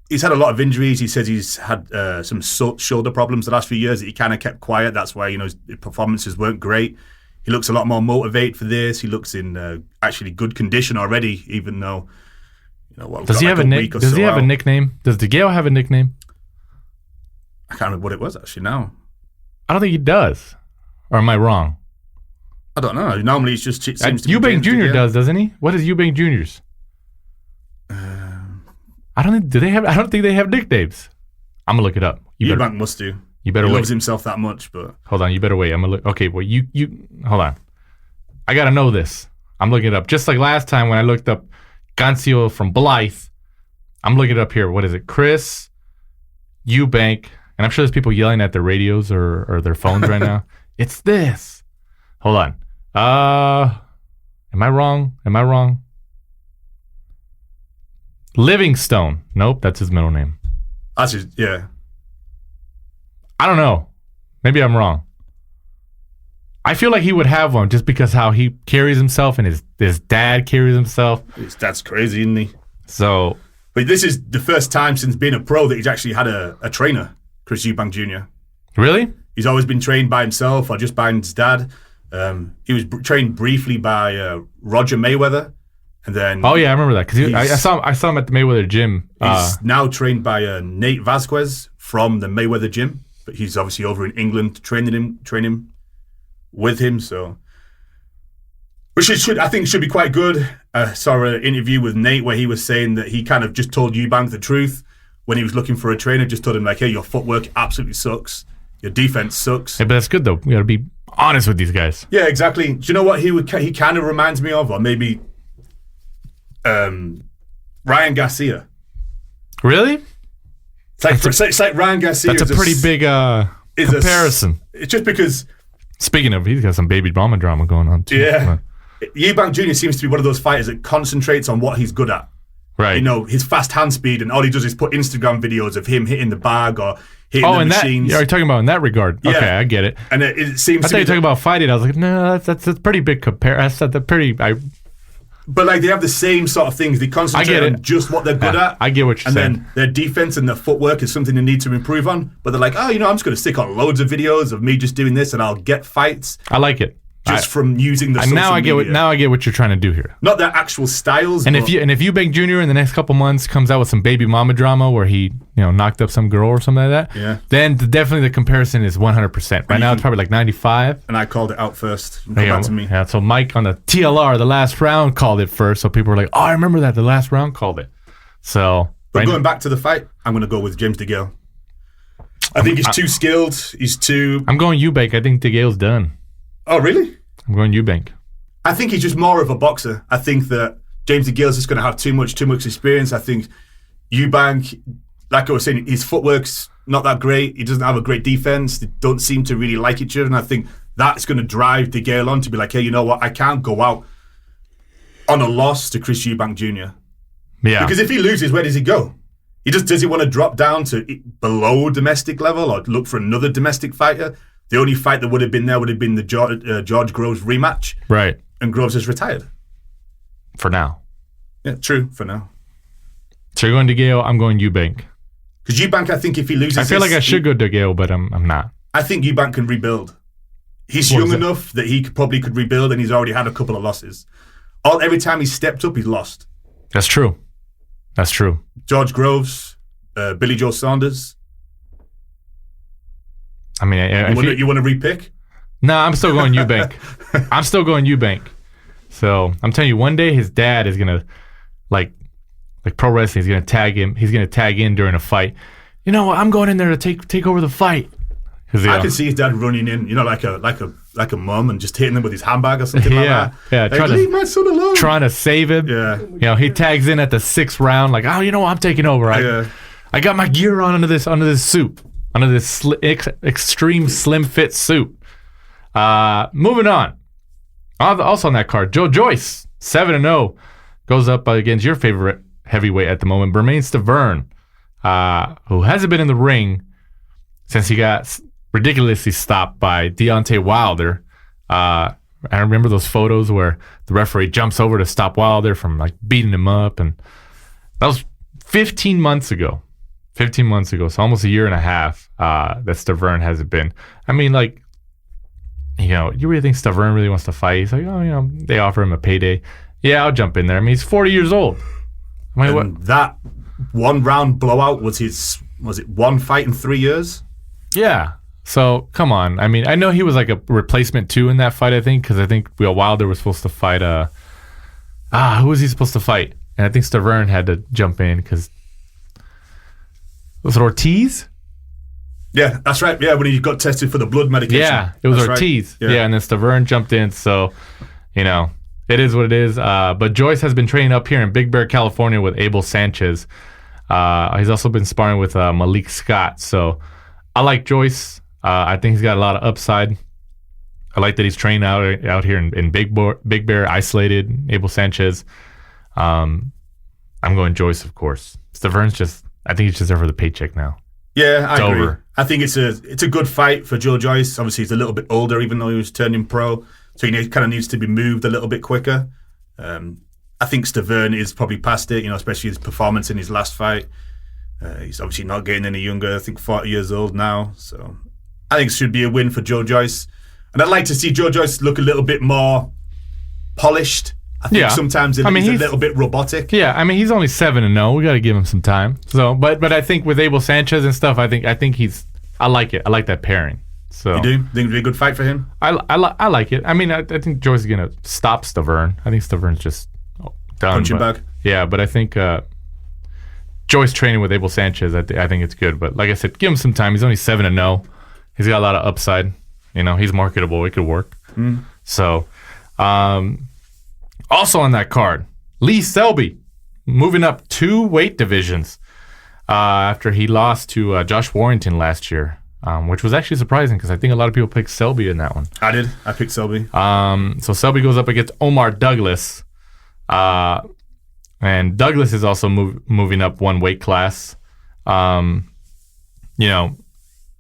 he's had a lot of injuries. He says he's had some shoulder problems the last few years that he kind of kept quiet. That's why, you know, his performances weren't great. He looks a lot more motivated for this. He looks in actually good condition already, even though, you know, does he have a nickname? Does DeGale have a nickname? I can't remember what it was actually now. I don't think he does. Or am I wrong? I don't know. Normally it's just seems to be Eubank James Jr. DeGale. does, doesn't he? What is Eubank Jr.'s? I don't think they have nicknames. I'm gonna look it up. Eubank must do. You better he wait. loves himself that much, but hold on. You better wait. I'm gonna look. Okay, well, you hold on. I gotta know this. I'm looking it up. Just like last time when I looked up Gancio from Blythe. I'm looking it up here. What is it? Chris Eubank, and I'm sure there's people yelling at their radios or their phones right now. It's this. Hold on. Am I wrong? Livingstone. Nope, that's his middle name. that's just, yeah. I don't know. Maybe I'm wrong. I feel like he would have one just because how he carries himself and his dad carries himself. That's crazy, isn't he? So, but this is the first time since being a pro that he's actually had a trainer, Chris Eubank Jr. Really? He's always been trained by himself or just by his dad. He was trained briefly by Roger Mayweather. And then, oh yeah, I remember that because I saw him at the Mayweather gym. He's now trained by Nate Vasquez from the Mayweather gym, but he's obviously over in England training with him. So, which I think should be quite good. I saw an interview with Nate where he was saying that he kind of just told Eubank the truth when he was looking for a trainer. Just told him like, hey, your footwork absolutely sucks, your defense sucks. Yeah, but that's good though. We got to be honest with these guys. Yeah, exactly. Do you know what he kind of reminds me of, or maybe Ryan Garcia? Really? It's like Ryan Garcia. That's a pretty big comparison. It's just because. Speaking of, he's got some baby drama going on too. Yeah. Eubank Jr. seems to be one of those fighters that concentrates on what he's good at. Right. You know, his fast hand speed, and all he does is put Instagram videos of him hitting the bag or hitting the machines. Are you talking about in that regard? Yeah. Okay, I get it. And it seems I thought you were talking about fighting. I was like, no, that's a pretty big comparison. But like they have the same sort of things. They concentrate on just what they're good at. I get what you're saying. And then their defense and their footwork is something they need to improve on. But they're like, oh, you know, I'm just going to stick on loads of videos of me just doing this, and I'll get fights. I like it. Just from using the social media. Now I get what you're trying to do here. Not their actual styles. And if Eubank Jr. in the next couple months comes out with some baby mama drama where he knocked up some girl or something like that, then definitely the comparison is 100%. Right now it's probably like 95. And I called it out first. Come back to me. Yeah. So Mike on the TLR, the last round, called it first. So people were like, "Oh, I remember that. The last round called it." So, but going back to the fight, I'm going to go with James DeGale. I think he's too skilled. I'm going Eubank. I think DeGale's done. Oh, really? I'm going Eubank. I think he's just more of a boxer. I think that James DeGale's just going to have too much experience. I think Eubank, like I was saying, his footwork's not that great. He doesn't have a great defense. They don't seem to really like each other. And I think that's going to drive DeGale on to be like, hey, you know what? I can't go out on a loss to Chris Eubank Jr. Yeah. Because if he loses, where does he go? Does he want to drop down to below domestic level or look for another domestic fighter? The only fight that would have been the George Groves rematch. Right. And Groves has retired. for now. Yeah, true, for now. So you're going DeGale, I'm going Eubank. Because Eubank, I think if he loses I feel like I should go DeGale, but I'm not. I think Eubank can rebuild. He's young enough that he probably could rebuild, and he's already had a couple of losses. Every time he's stepped up, he's lost. That's true. George Groves, Billy Joe Saunders. I mean, you want to repick? No, I'm still going Eubank. So I'm telling you, one day his dad is gonna like pro wrestling. He's gonna tag him. He's gonna tag in during a fight. You know what? I'm going in there to take over the fight. I can see his dad running in, like a mum, and just hitting him with his handbag or something like that. Yeah, leave my son alone. Trying to save him. Yeah. He tags in at the 6th round, like, oh, you know what? I'm taking over. I got my gear on under this suit, under this extreme slim fit suit. Moving on. Also on that card, Joe Joyce, 7-0, goes up against your favorite heavyweight at the moment, Bermane Stiverne, who hasn't been in the ring since he got ridiculously stopped by Deontay Wilder. I remember those photos where the referee jumps over to stop Wilder from like beating him up, and that was 15 months ago. So almost a year and a half that Stiverne hasn't been. I mean, like, you really think Stiverne really wants to fight? He's like, oh, they offer him a payday. Yeah, I'll jump in there. I mean, he's 40 years old. I mean, what? That 1 round blowout was it 1 fight in 3 years? Yeah. So, come on. I mean, I know he was like a replacement too in that fight, I think, because I think Wilder was supposed to fight, who was he supposed to fight? And I think Stiverne had to jump in because, was it Ortiz? Yeah, that's right. Yeah, when he got tested for the blood medication. Yeah, it was Ortiz. Right. Yeah, and then Stiverne jumped in. So, it is what it is. But Joyce has been training up here in Big Bear, California with Abel Sanchez. He's also been sparring with Malik Scott. So, I like Joyce. I think he's got a lot of upside. I like that he's trained out here in Big Bear, isolated. Abel Sanchez. I'm going Joyce, of course. Stiverne's I think he's just there for the paycheck now. Yeah, I agree. Over. I think it's a good fight for Joe Joyce. Obviously, he's a little bit older, even though he was turning pro, so he kind of needs to be moved a little bit quicker. I think Stiverne is probably past it, especially his performance in his last fight. He's obviously not getting any younger. I think 40 years old now, so I think it should be a win for Joe Joyce. And I'd like to see Joe Joyce look a little bit more polished. I think sometimes he's a little bit robotic. Yeah, I mean, he's only 7-0. We got to give him some time. So, but I think with Abel Sanchez and stuff, I think I like it. I like that pairing. So you do? Think it'd be a good fight for him? I like it. I mean, I think Joyce is gonna stop Stiverne. I think Stiverne's just done. Punching bag. Yeah, but I think Joyce training with Abel Sanchez, I think it's good. But like I said, give him some time. He's only 7-0. He's got a lot of upside. He's marketable. It could work. So. Also on that card, Lee Selby moving up 2 weight divisions after he lost to Josh Warrington last year, which was actually surprising because I think a lot of people picked Selby in that one. I did. I picked Selby. So Selby goes up against Omar Douglas, and Douglas is also moving up 1 weight class.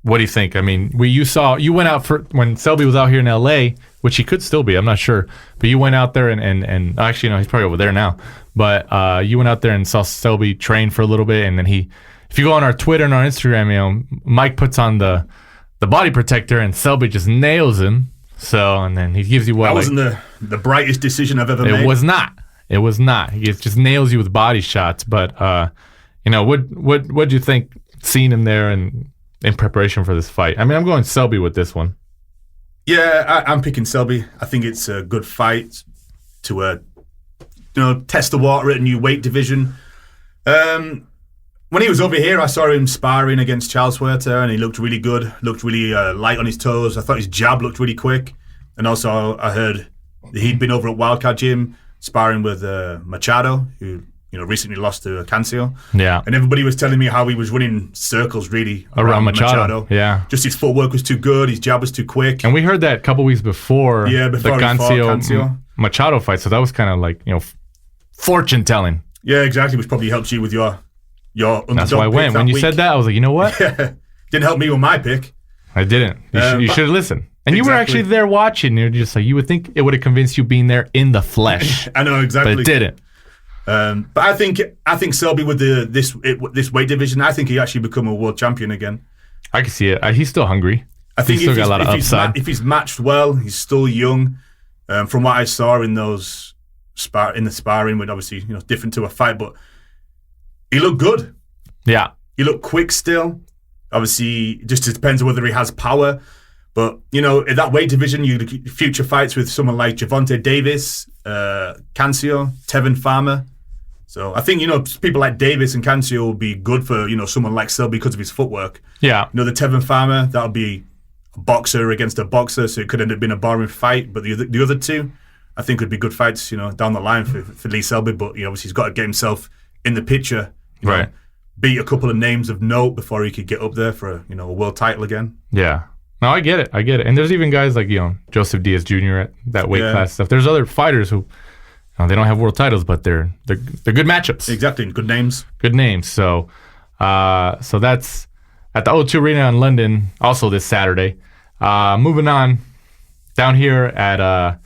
What do you think? I mean, you went out for when Selby was out here in L.A., which he could still be. I'm not sure, but you went out there and actually, no, he's probably over there now. But you went out there and saw Selby train for a little bit, and then if you go on our Twitter and our Instagram, Mike puts on the body protector, and Selby just nails him. So, and then he gives you what? That wasn't the brightest decision I've ever made. It was not. He just nails you with body shots. But what'd you think seeing him there and in preparation for this fight? I mean, I'm going Selby with this one. Yeah, I'm picking Selby. I think it's a good fight to test the water at a new weight division. When he was over here, I saw him sparring against Charles Huerta, and he looked really good, looked really light on his toes. I thought his jab looked really quick. And also I heard that he'd been over at Wildcat Gym sparring with Machado, who recently lost to Cancio. Yeah. And everybody was telling me how he was running circles really around Machado. Yeah. Just his footwork was too good, his jab was too quick. And we heard that a couple weeks before the Cancio Machado fight, so that was kind of like, fortune telling. Yeah, exactly, which probably helps you with your underdog. That's why I went. When you said that, I was like, you know what? Didn't help me with my pick. I didn't. You should have listened. And you were Exactly. actually there watching. You're just like, you would think it would have convinced you being there in the flesh. I know exactly, But it didn't. But I think Selby with this weight division, I think he actually become a world champion again. I can see it. He's still hungry. I think he's still got a lot of upside. If he's matched well, he's still young. From what I saw in those in the sparring, with obviously different to a fight, but he looked good. Yeah. He looked quick still. Obviously, just depends on whether he has power. But in that weight division, you future fights with someone like Gervonta Davis, Cancio, Tevin Farmer. So I think people like Davis and Cancio will be good for someone like Selby because of his footwork. Yeah. The Tevin Farmer, that'll be a boxer against a boxer, so it could end up being a boring fight. But the other two, I think, would be good fights, down the line for Lee Selby. But obviously he's got to get himself in the picture, Right. beat a couple of names of note before he could get up there for a world title again. Yeah. No, I get it. And there's even guys like, Joseph Diaz Jr. at that weight class stuff. There's other fighters who they don't have world titles, but they're good matchups. Exactly, good names. Good names. So that's at the O2 Arena in London, also this Saturday. Moving on down here at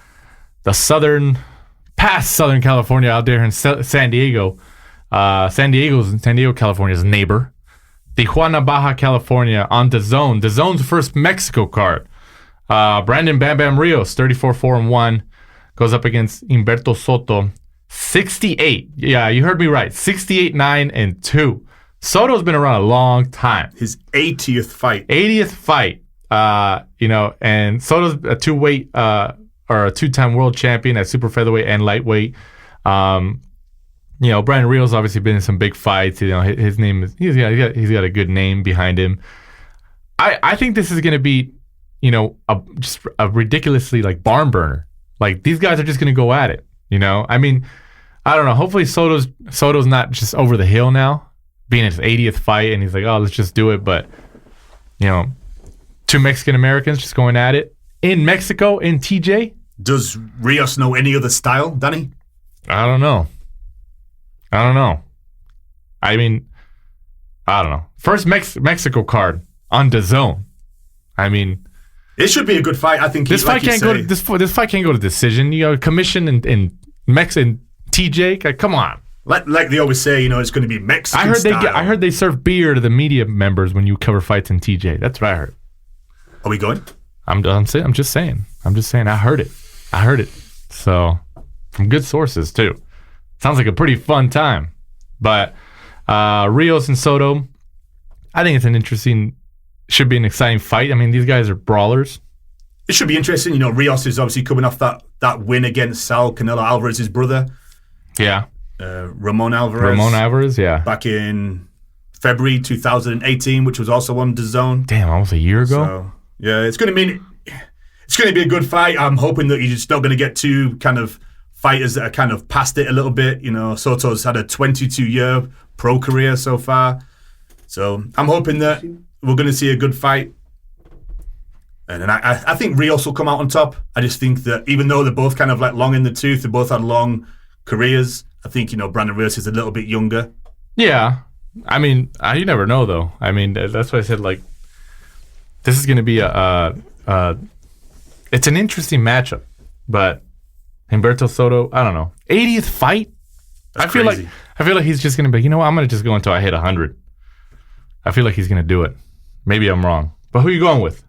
past Southern California, out there in San Diego. San Diego, California's neighbor. Tijuana, Baja California on DAZN. DAZN's first Mexico card. Brandon Bam Bam Rios, 34-4-1, goes up against Humberto Soto, 68. Yeah, you heard me right. 68-9-2. Soto's been around a long time. His 80th fight. 80th fight. And Soto's a two-time world champion at super featherweight and lightweight. Brandon Rios obviously been in some big fights. His name is he's got a good name behind him. I think this is going to be, just a ridiculously barn burner. These guys are just going to go at it. I mean, I don't know. Hopefully Soto's not just over the hill now, being his 80th fight, and he's like, oh, let's just do it. But two Mexican Americans just going at it in Mexico in TJ. Does Rios know any other style, Danny? I don't know. I mean, I don't know. First Mexico card on DAZN. I mean, it should be a good fight. I think this fight can't go to decision. Commission and Mexican TJ. Come on. Like they always say, it's going to be Mexican. I heard they serve beer to the media members when you cover fights in TJ. That's what I heard. Are we going? I'm just saying. I heard it. So from good sources too. Sounds like a pretty fun time. But Rios and Soto, I think should be an exciting fight. I mean, these guys are brawlers. It should be interesting. Rios is obviously coming off that win against Canelo Alvarez's brother. Yeah. Ramon Alvarez, yeah. Back in February 2018, which was also on DAZN. Damn, almost a year ago. So, yeah, it's going to be a good fight. I'm hoping that you're just not going to get two kind of fighters that are kind of past it a little bit. Soto's had a 22-year pro career so far. So I'm hoping that we're going to see a good fight. And I think Rios will come out on top. I just think that even though they're both kind of long in the tooth, they both had long careers. I think, Brandon Rios is a little bit younger. Yeah. I mean, you never know, though. I mean, that's why I said, this is going to be it's an interesting matchup. But Humberto Soto, I don't know. 80th fight? I feel like he's just going to be, I'm going to just go until I hit 100. I feel like he's going to do it. Maybe I'm wrong. But who are you going with?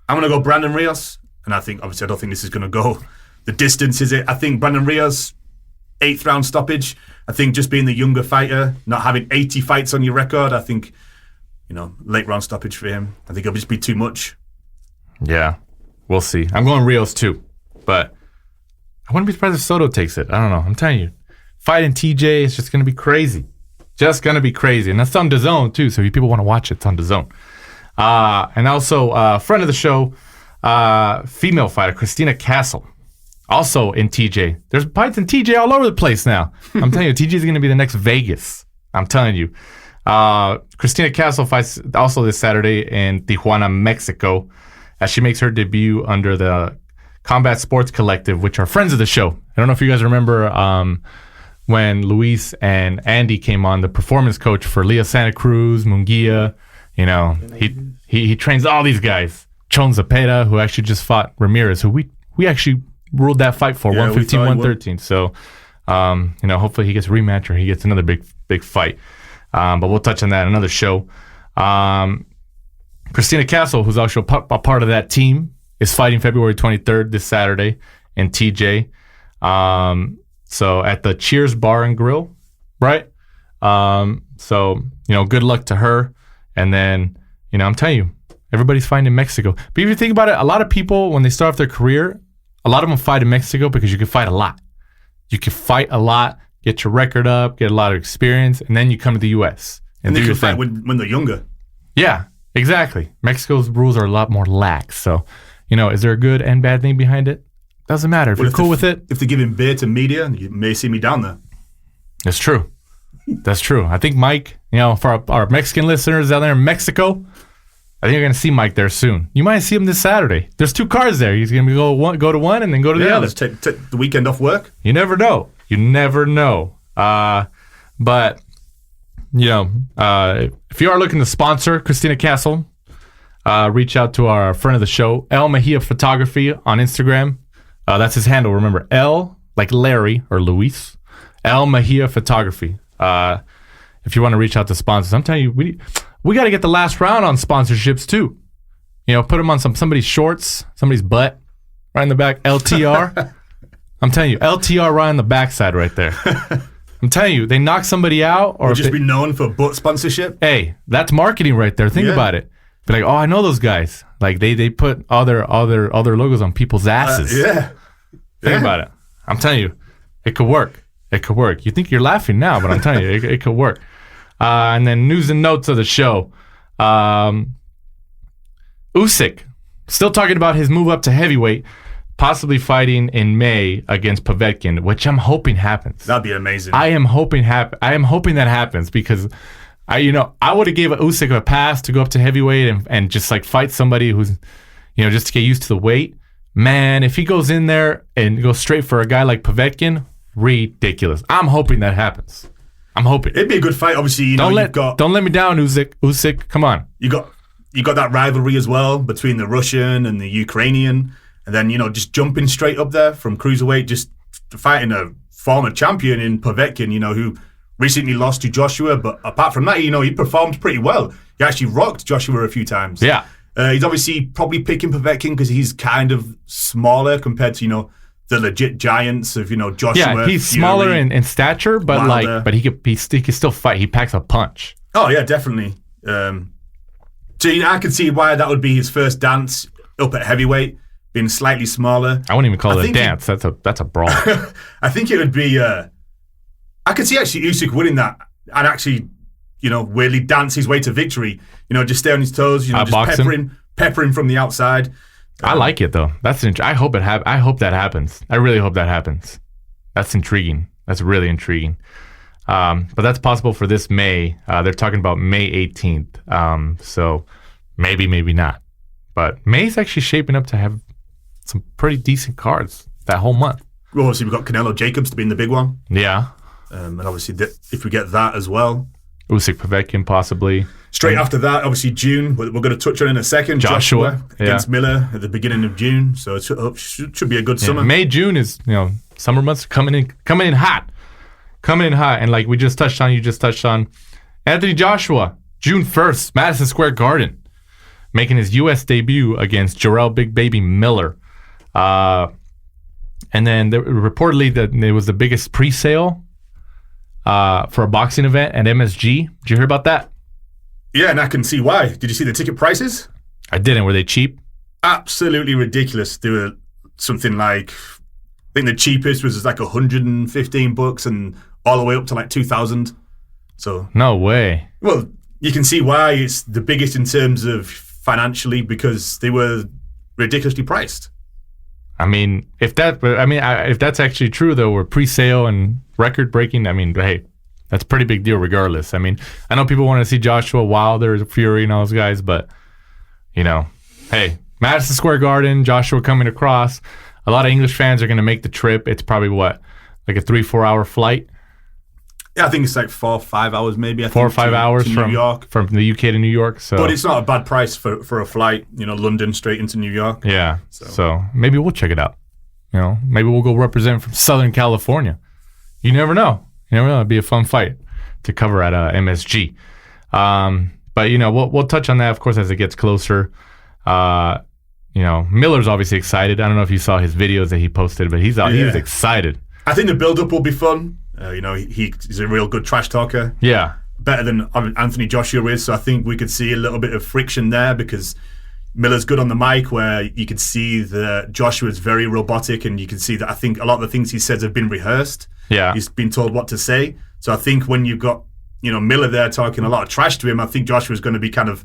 I'm going to go Brandon Rios. And I don't think this is going to go the distance, is it? I think Brandon Rios, 8th round stoppage. I think just being the younger fighter, not having 80 fights on your record, I think, late round stoppage for him. I think it'll just be too much. Yeah, we'll see. I'm going Rios too. But I wouldn't be surprised if Soto takes it. I don't know. I'm telling you. Fighting TJ is just going to be crazy. Just going to be crazy. And that's on DAZN too. So if people want to watch it, it's on DAZN. And also, friend of the show, female fighter, Christina Castle. Also in TJ. There's fights in TJ all over the place now. I'm telling you, TJ is going to be the next Vegas. I'm telling you. Christina Castle fights also this Saturday in Tijuana, Mexico, as she makes her debut under the Combat Sports Collective, which are friends of the show. I don't know if you guys remember when Luis and Andy came on, the performance coach for Leah Santa Cruz, Munguia. He trains all these guys. Chon Zepeda, who actually just fought Ramirez, who we actually ruled that fight for 115, 113. So, hopefully he gets a rematch or he gets another big fight. But we'll touch on that in another show. Christina Castle, who's also a part of that team, is fighting February 23rd this Saturday in TJ. So at the Cheers Bar and Grill, right? So, good luck to her. And then, I'm telling you, everybody's fighting in Mexico. But if you think about it, a lot of people, when they start off their career, a lot of them fight in Mexico because you can fight a lot. You can fight a lot, get your record up, get a lot of experience, and then you come to the U.S. and they can fight when they're younger. Yeah, exactly. Mexico's rules are a lot more lax. So, is there a good and bad thing behind it? Doesn't matter. If you're cool with it. If they're giving beer to media, you may see me down there. That's true. That's true. I think Mike, for our Mexican listeners out there in Mexico, I think you're going to see Mike there soon. You might see him this Saturday. There's 2 cars there. He's going to go to one and then go to the other. Let's take the weekend off work. You never know. But, if you are looking to sponsor Christina Castle, reach out to our friend of the show, El Mejia Photography on Instagram. That's his handle. Remember, L like Larry or Luis. El Mejia Photography. If you want to reach out to sponsors, I'm telling you, we got to get the last round on sponsorships too. Put them on somebody's shorts, somebody's butt, right in the back. LTR. I'm telling you, LTR right on the backside right there. I'm telling you, they knock somebody out, or just be known for butt sponsorship. Hey, that's marketing right there. Think about it. Be like, oh, I know those guys. Like they put all their logos on people's asses. Think about it. I'm telling you, it could work. It could work. You think you're laughing now, but I'm telling you, it could work. And then news and notes of the show. Usyk, still talking about his move up to heavyweight, possibly fighting in May against Povetkin, which I'm hoping happens. That'd be amazing. I am hoping that happens because I would have gave Usyk a pass to go up to heavyweight and just like fight somebody who's, just to get used to the weight. Man, if he goes in there and goes straight for a guy like Povetkin, ridiculous. I'm hoping that happens. I'm hoping it'd be a good fight. Obviously, don't let me down, Usyk. Usyk, come on. You got that rivalry as well between the Russian and the Ukrainian, and then just jumping straight up there from cruiserweight, just fighting a former champion in Povetkin, who recently lost to Joshua. But apart from that, he performed pretty well. He actually rocked Joshua a few times. Yeah. He's obviously probably picking Povetkin because he's kind of smaller compared to the legit giants of Joshua. Yeah, he's Fury, smaller in stature, but Wilder. but he can still fight. He packs a punch. Oh yeah, definitely. So I can see why that would be his first dance up at heavyweight, being slightly smaller. I wouldn't even call it a dance. That's a brawl. I think it would be. I could see actually Usyk winning that and actually, weirdly dance his way to victory. Just stay on his toes. Just pepper him from the outside. I like it though. I hope it I hope that happens. I really hope that happens. That's intriguing. That's really intriguing. But that's possible for this May. They're talking about May 18th. So maybe not. But May's actually shaping up to have some pretty decent cards that whole month. Well, obviously we've got Canelo Jacobs to be in the big one. Yeah. And obviously if we get that as well. Usyk Povetkin possibly. Straight after that, obviously June, we're going to touch on in a second. Joshua against Miller at the beginning of June. So it should be a good summer. May, June is, summer months coming in hot. And like you just touched on, Anthony Joshua, June 1st, Madison Square Garden, making his U.S. debut against Jarrell Big Baby Miller. And then reportedly that it was the biggest pre-sale for a boxing event at MSG. Did you hear about that? Yeah, and I can see why. Did you see the ticket prices? I didn't. Were they cheap? Absolutely ridiculous. They were something like, I think the cheapest was like $115 and all the way up to like 2,000. So no way. Well, you can see why it's the biggest in terms of financially because they were ridiculously priced. I mean, if that's actually true though, we're pre-sale and record breaking. I mean, hey, that's a pretty big deal regardless. I mean, I know people want to see Joshua, Wilder, Fury, and all those guys, but, hey, Madison Square Garden, Joshua coming across. A lot of English fans are going to make the trip. It's probably, like a 3-4 hour flight? Yeah, I think it's like 4 or 5 hours maybe. 4 or 5 hours to from New York. from the UK to New York. So, but it's not a bad price for a flight. London straight into New York. Yeah. So maybe we'll check it out. Maybe we'll go represent from Southern California. You never know. It'd be a fun fight to cover at MSG. But we'll touch on that, of course, as it gets closer. Miller's obviously excited. I don't know if you saw his videos that he posted, but he's out. He was excited. I think the build-up will be fun. He's a real good trash talker. Yeah. Better than Anthony Joshua is. So I think we could see a little bit of friction there because Miller's good on the mic, where you could see that Joshua's very robotic, and you can see that I think a lot of the things he says have been rehearsed. Yeah. He's been told what to say. So I think when you've got, Miller there talking a lot of trash to him, I think Joshua's going to be kind of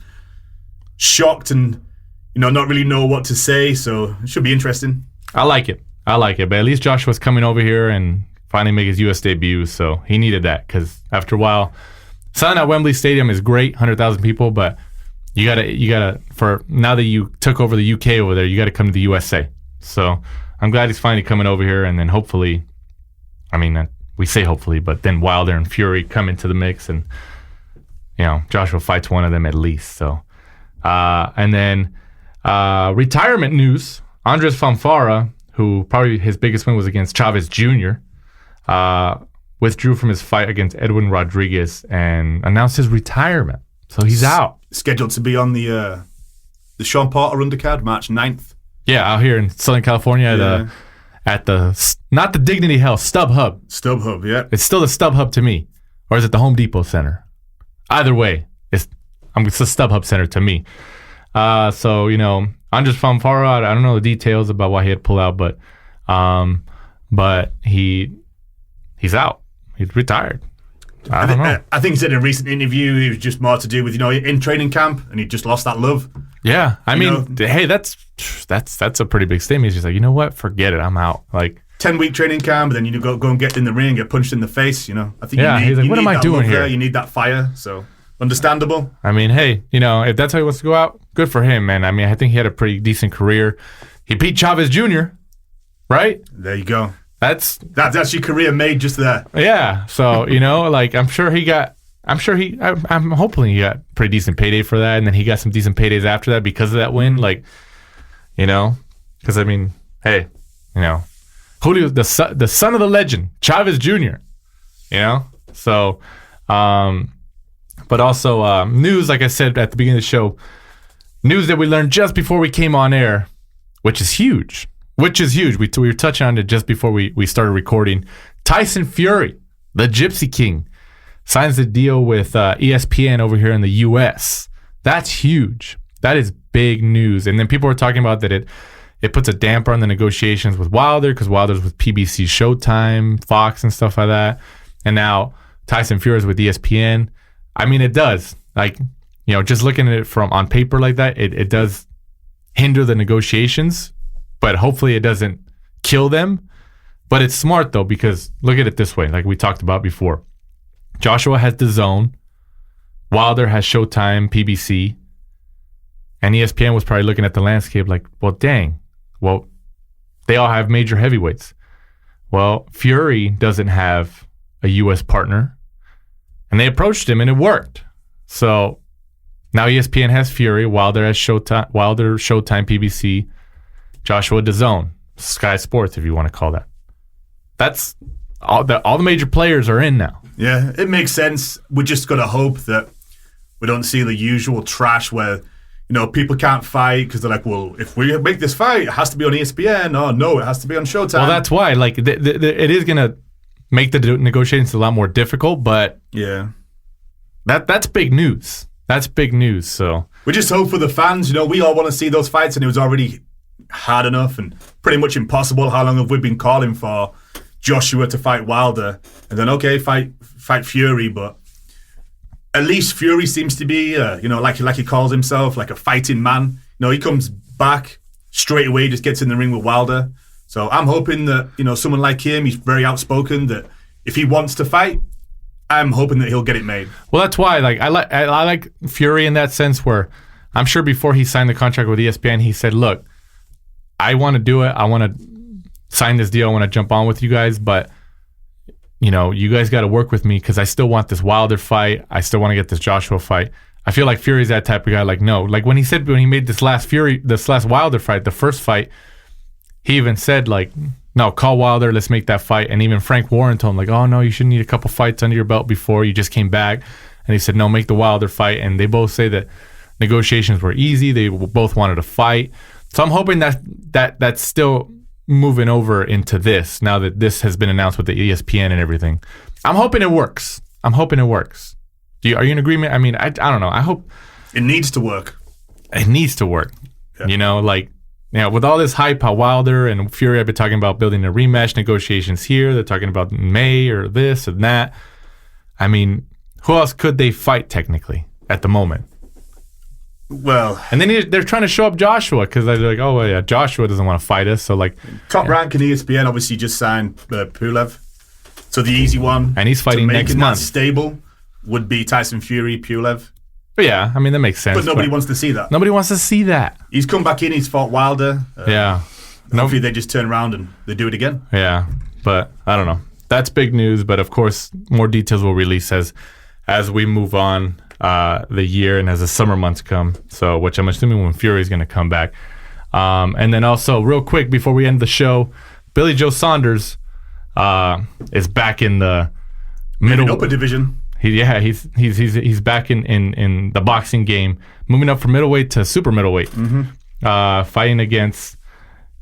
shocked and, not really know what to say. So it should be interesting. I like it. But at least Joshua's coming over here and finally make his U.S. debut. So he needed that because after a while, selling at Wembley Stadium is great, 100,000 people, but you gotta for now that you took over the UK over there, you gotta come to the USA. So I'm glad he's finally coming over here, and then hopefully, we say hopefully, but then Wilder and Fury come into the mix, and Joshua fights one of them at least. So and then retirement news: Andres Fanfara, who probably his biggest win was against Chavez Jr., withdrew from his fight against Edwin Rodriguez and announced his retirement. So he's out. Scheduled to be on the Sean Porter undercard, March 9th. Yeah, out here in Southern California at the not the Dignity Health, StubHub. StubHub, yeah. It's still the StubHub to me. Or is it the Home Depot Center? Either way, it's the StubHub Center to me. So, Andres Fanfara, I don't know the details about why he had to pull out, but he's out. He's retired. I don't know. I think he said in a recent interview it was just more to do with, in training camp, and he just lost that love. Yeah. Hey, that's a pretty big statement. He's just like, you know what? Forget it. I'm out. Like 10-week training camp, and then you go and get in the ring, get punched in the face, I think he's like, what am I doing here? You need that fire. So understandable. Hey, if that's how he wants to go out, good for him, man. I think he had a pretty decent career. He beat Chavez Jr., right? There you go. That's your career made just there. Yeah. So, I'm hoping he got pretty decent payday for that. And then he got some decent paydays after that because of that win. Because hey, Julio, the son of the legend, Chavez Jr., so, but also, news, like I said at the beginning of the show, news that we learned just before we came on air, which is huge. We were touching on it just before we started recording. Tyson Fury, the Gypsy King, signs a deal with ESPN over here in the U.S. That's huge. That is big news. And then people were talking about that it puts a damper on the negotiations with Wilder because Wilder's with PBC Showtime, Fox, and stuff like that. And now Tyson Fury's with ESPN. It does. Just looking at it from on paper like that, it does hinder the negotiations. But hopefully it doesn't kill them. But it's smart, though, because look at it this way, like we talked about before. Joshua has DAZN. Wilder has Showtime, PBC. And ESPN was probably looking at the landscape like, well, dang. Well, they all have major heavyweights. Well, Fury doesn't have a U.S. partner. And they approached him, and it worked. So now ESPN has Fury. Wilder has Showtime, PBC. Joshua DAZN, Sky Sports, if you want to call that. That's all the major players are in now. Yeah, it makes sense. We just got to hope that we don't see the usual trash where, people can't fight because they're like, well, if we make this fight, it has to be on ESPN. Oh, no, it has to be on Showtime. Well, that's why. It is going to make the negotiations a lot more difficult, but yeah, that's big news. That's big news. So we just hope for the fans. We all want to see those fights, and it was already hard enough and pretty much impossible. How long have we been calling for Joshua to fight Wilder, and then fight Fury? But at least Fury seems to be, like he calls himself, like a fighting man. He comes back straight away, just gets in the ring with Wilder. So I'm hoping that someone like him, he's very outspoken. That if he wants to fight, I'm hoping that he'll get it made. Well, that's why. I like Fury in that sense, where I'm sure before he signed the contract with ESPN, he said, "Look, I want to do it. I want to sign this deal. I want to jump on with you guys, but you guys got to work with me because I still want this Wilder fight. I still want to get this Joshua fight. I feel like Fury's that type of guy. Like, no. Like, when he made this last Wilder fight, the first fight, he even said, like, no, call Wilder, let's make that fight. And even Frank Warren told him, like, oh, no, you should need a couple fights under your belt before you just came back. And he said, no, make the Wilder fight. And they both say that negotiations were easy. They both wanted to fight. So I'm hoping that's still moving over into this now that this has been announced with the ESPN and everything. I'm hoping it works. Are you in agreement? I mean, I don't know. I hope it needs to work. It needs to work. Yeah. With all this hype, how Wilder and Fury have been talking about building a rematch negotiations here. They're talking about May or this and that. I mean, who else could they fight technically at the moment? Well, and then they're trying to show up Joshua because they're like, oh, yeah, Joshua doesn't want to fight us. So, like, Top Rank and ESPN obviously just signed Pulev. So the easy one. And he's fighting next month. Stable would be Tyson Fury, Pulev. But yeah, I mean, that makes sense. But nobody wants to see that. Nobody wants to see that. He's come back in, he's fought Wilder. Hopefully they just turn around and they do it again. Yeah, but I don't know. That's big news, but of course, more details will release as we move on the year and as the summer months come. So, which I'm assuming when Fury's going to come back. And then also, real quick, before we end the show, Billy Joe Saunders is back in the middle upper division. He's back in the boxing game, moving up from middleweight to super middleweight, fighting against,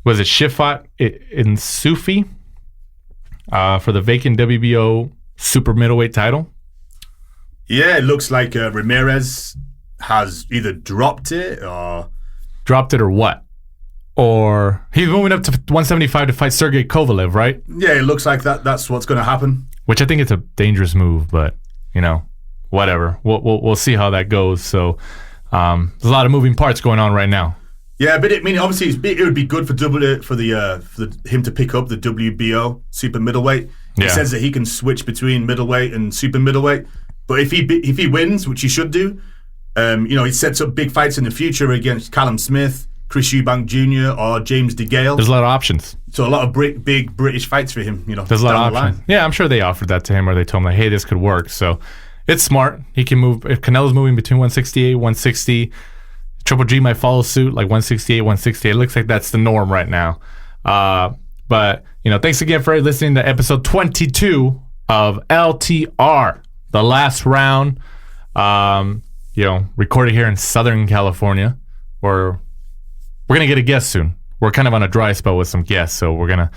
was it Shifat in Sufi for the vacant WBO super middleweight title? Yeah, it looks like Ramirez has either dropped it or what? Or he's moving up to 175 to fight Sergey Kovalev, right? Yeah, it looks like that's what's going to happen. Which I think it's a dangerous move, but whatever. We'll see how that goes. So there's a lot of moving parts going on right now. Yeah, but obviously it would be good for him to pick up the WBO super middleweight. He says that he can switch between middleweight and super middleweight. But if he wins, which he should do, he sets up big fights in the future against Callum Smith, Chris Eubank Jr. or James DeGale. There's a lot of options. So a lot of big British fights for him. There's a lot of options. Yeah, I'm sure they offered that to him, or they told him like, hey, this could work. So it's smart. He can move. If Canelo's moving between 168, 160, Triple G might follow suit, like 168, 168. It looks like that's the norm right now. But thanks again for listening to episode 22 of LTR, the last round. Recorded here in Southern California, where we're gonna get a guest soon. We're kind of on a dry spell with some guests, so we're in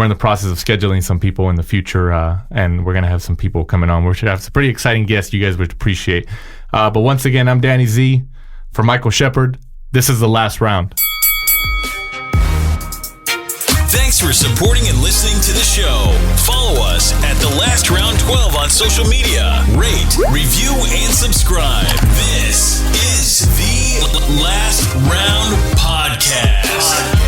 the process of scheduling some people in the future, and we're gonna have some people coming on. We should have some pretty exciting guests you guys would appreciate. But once again, I'm Danny Z for Michael Shepard. This is the last round. Thanks for supporting and listening to the show. Follow us at The Last Round 12 on social media. Rate, review, and subscribe. This is the Last Round Podcast.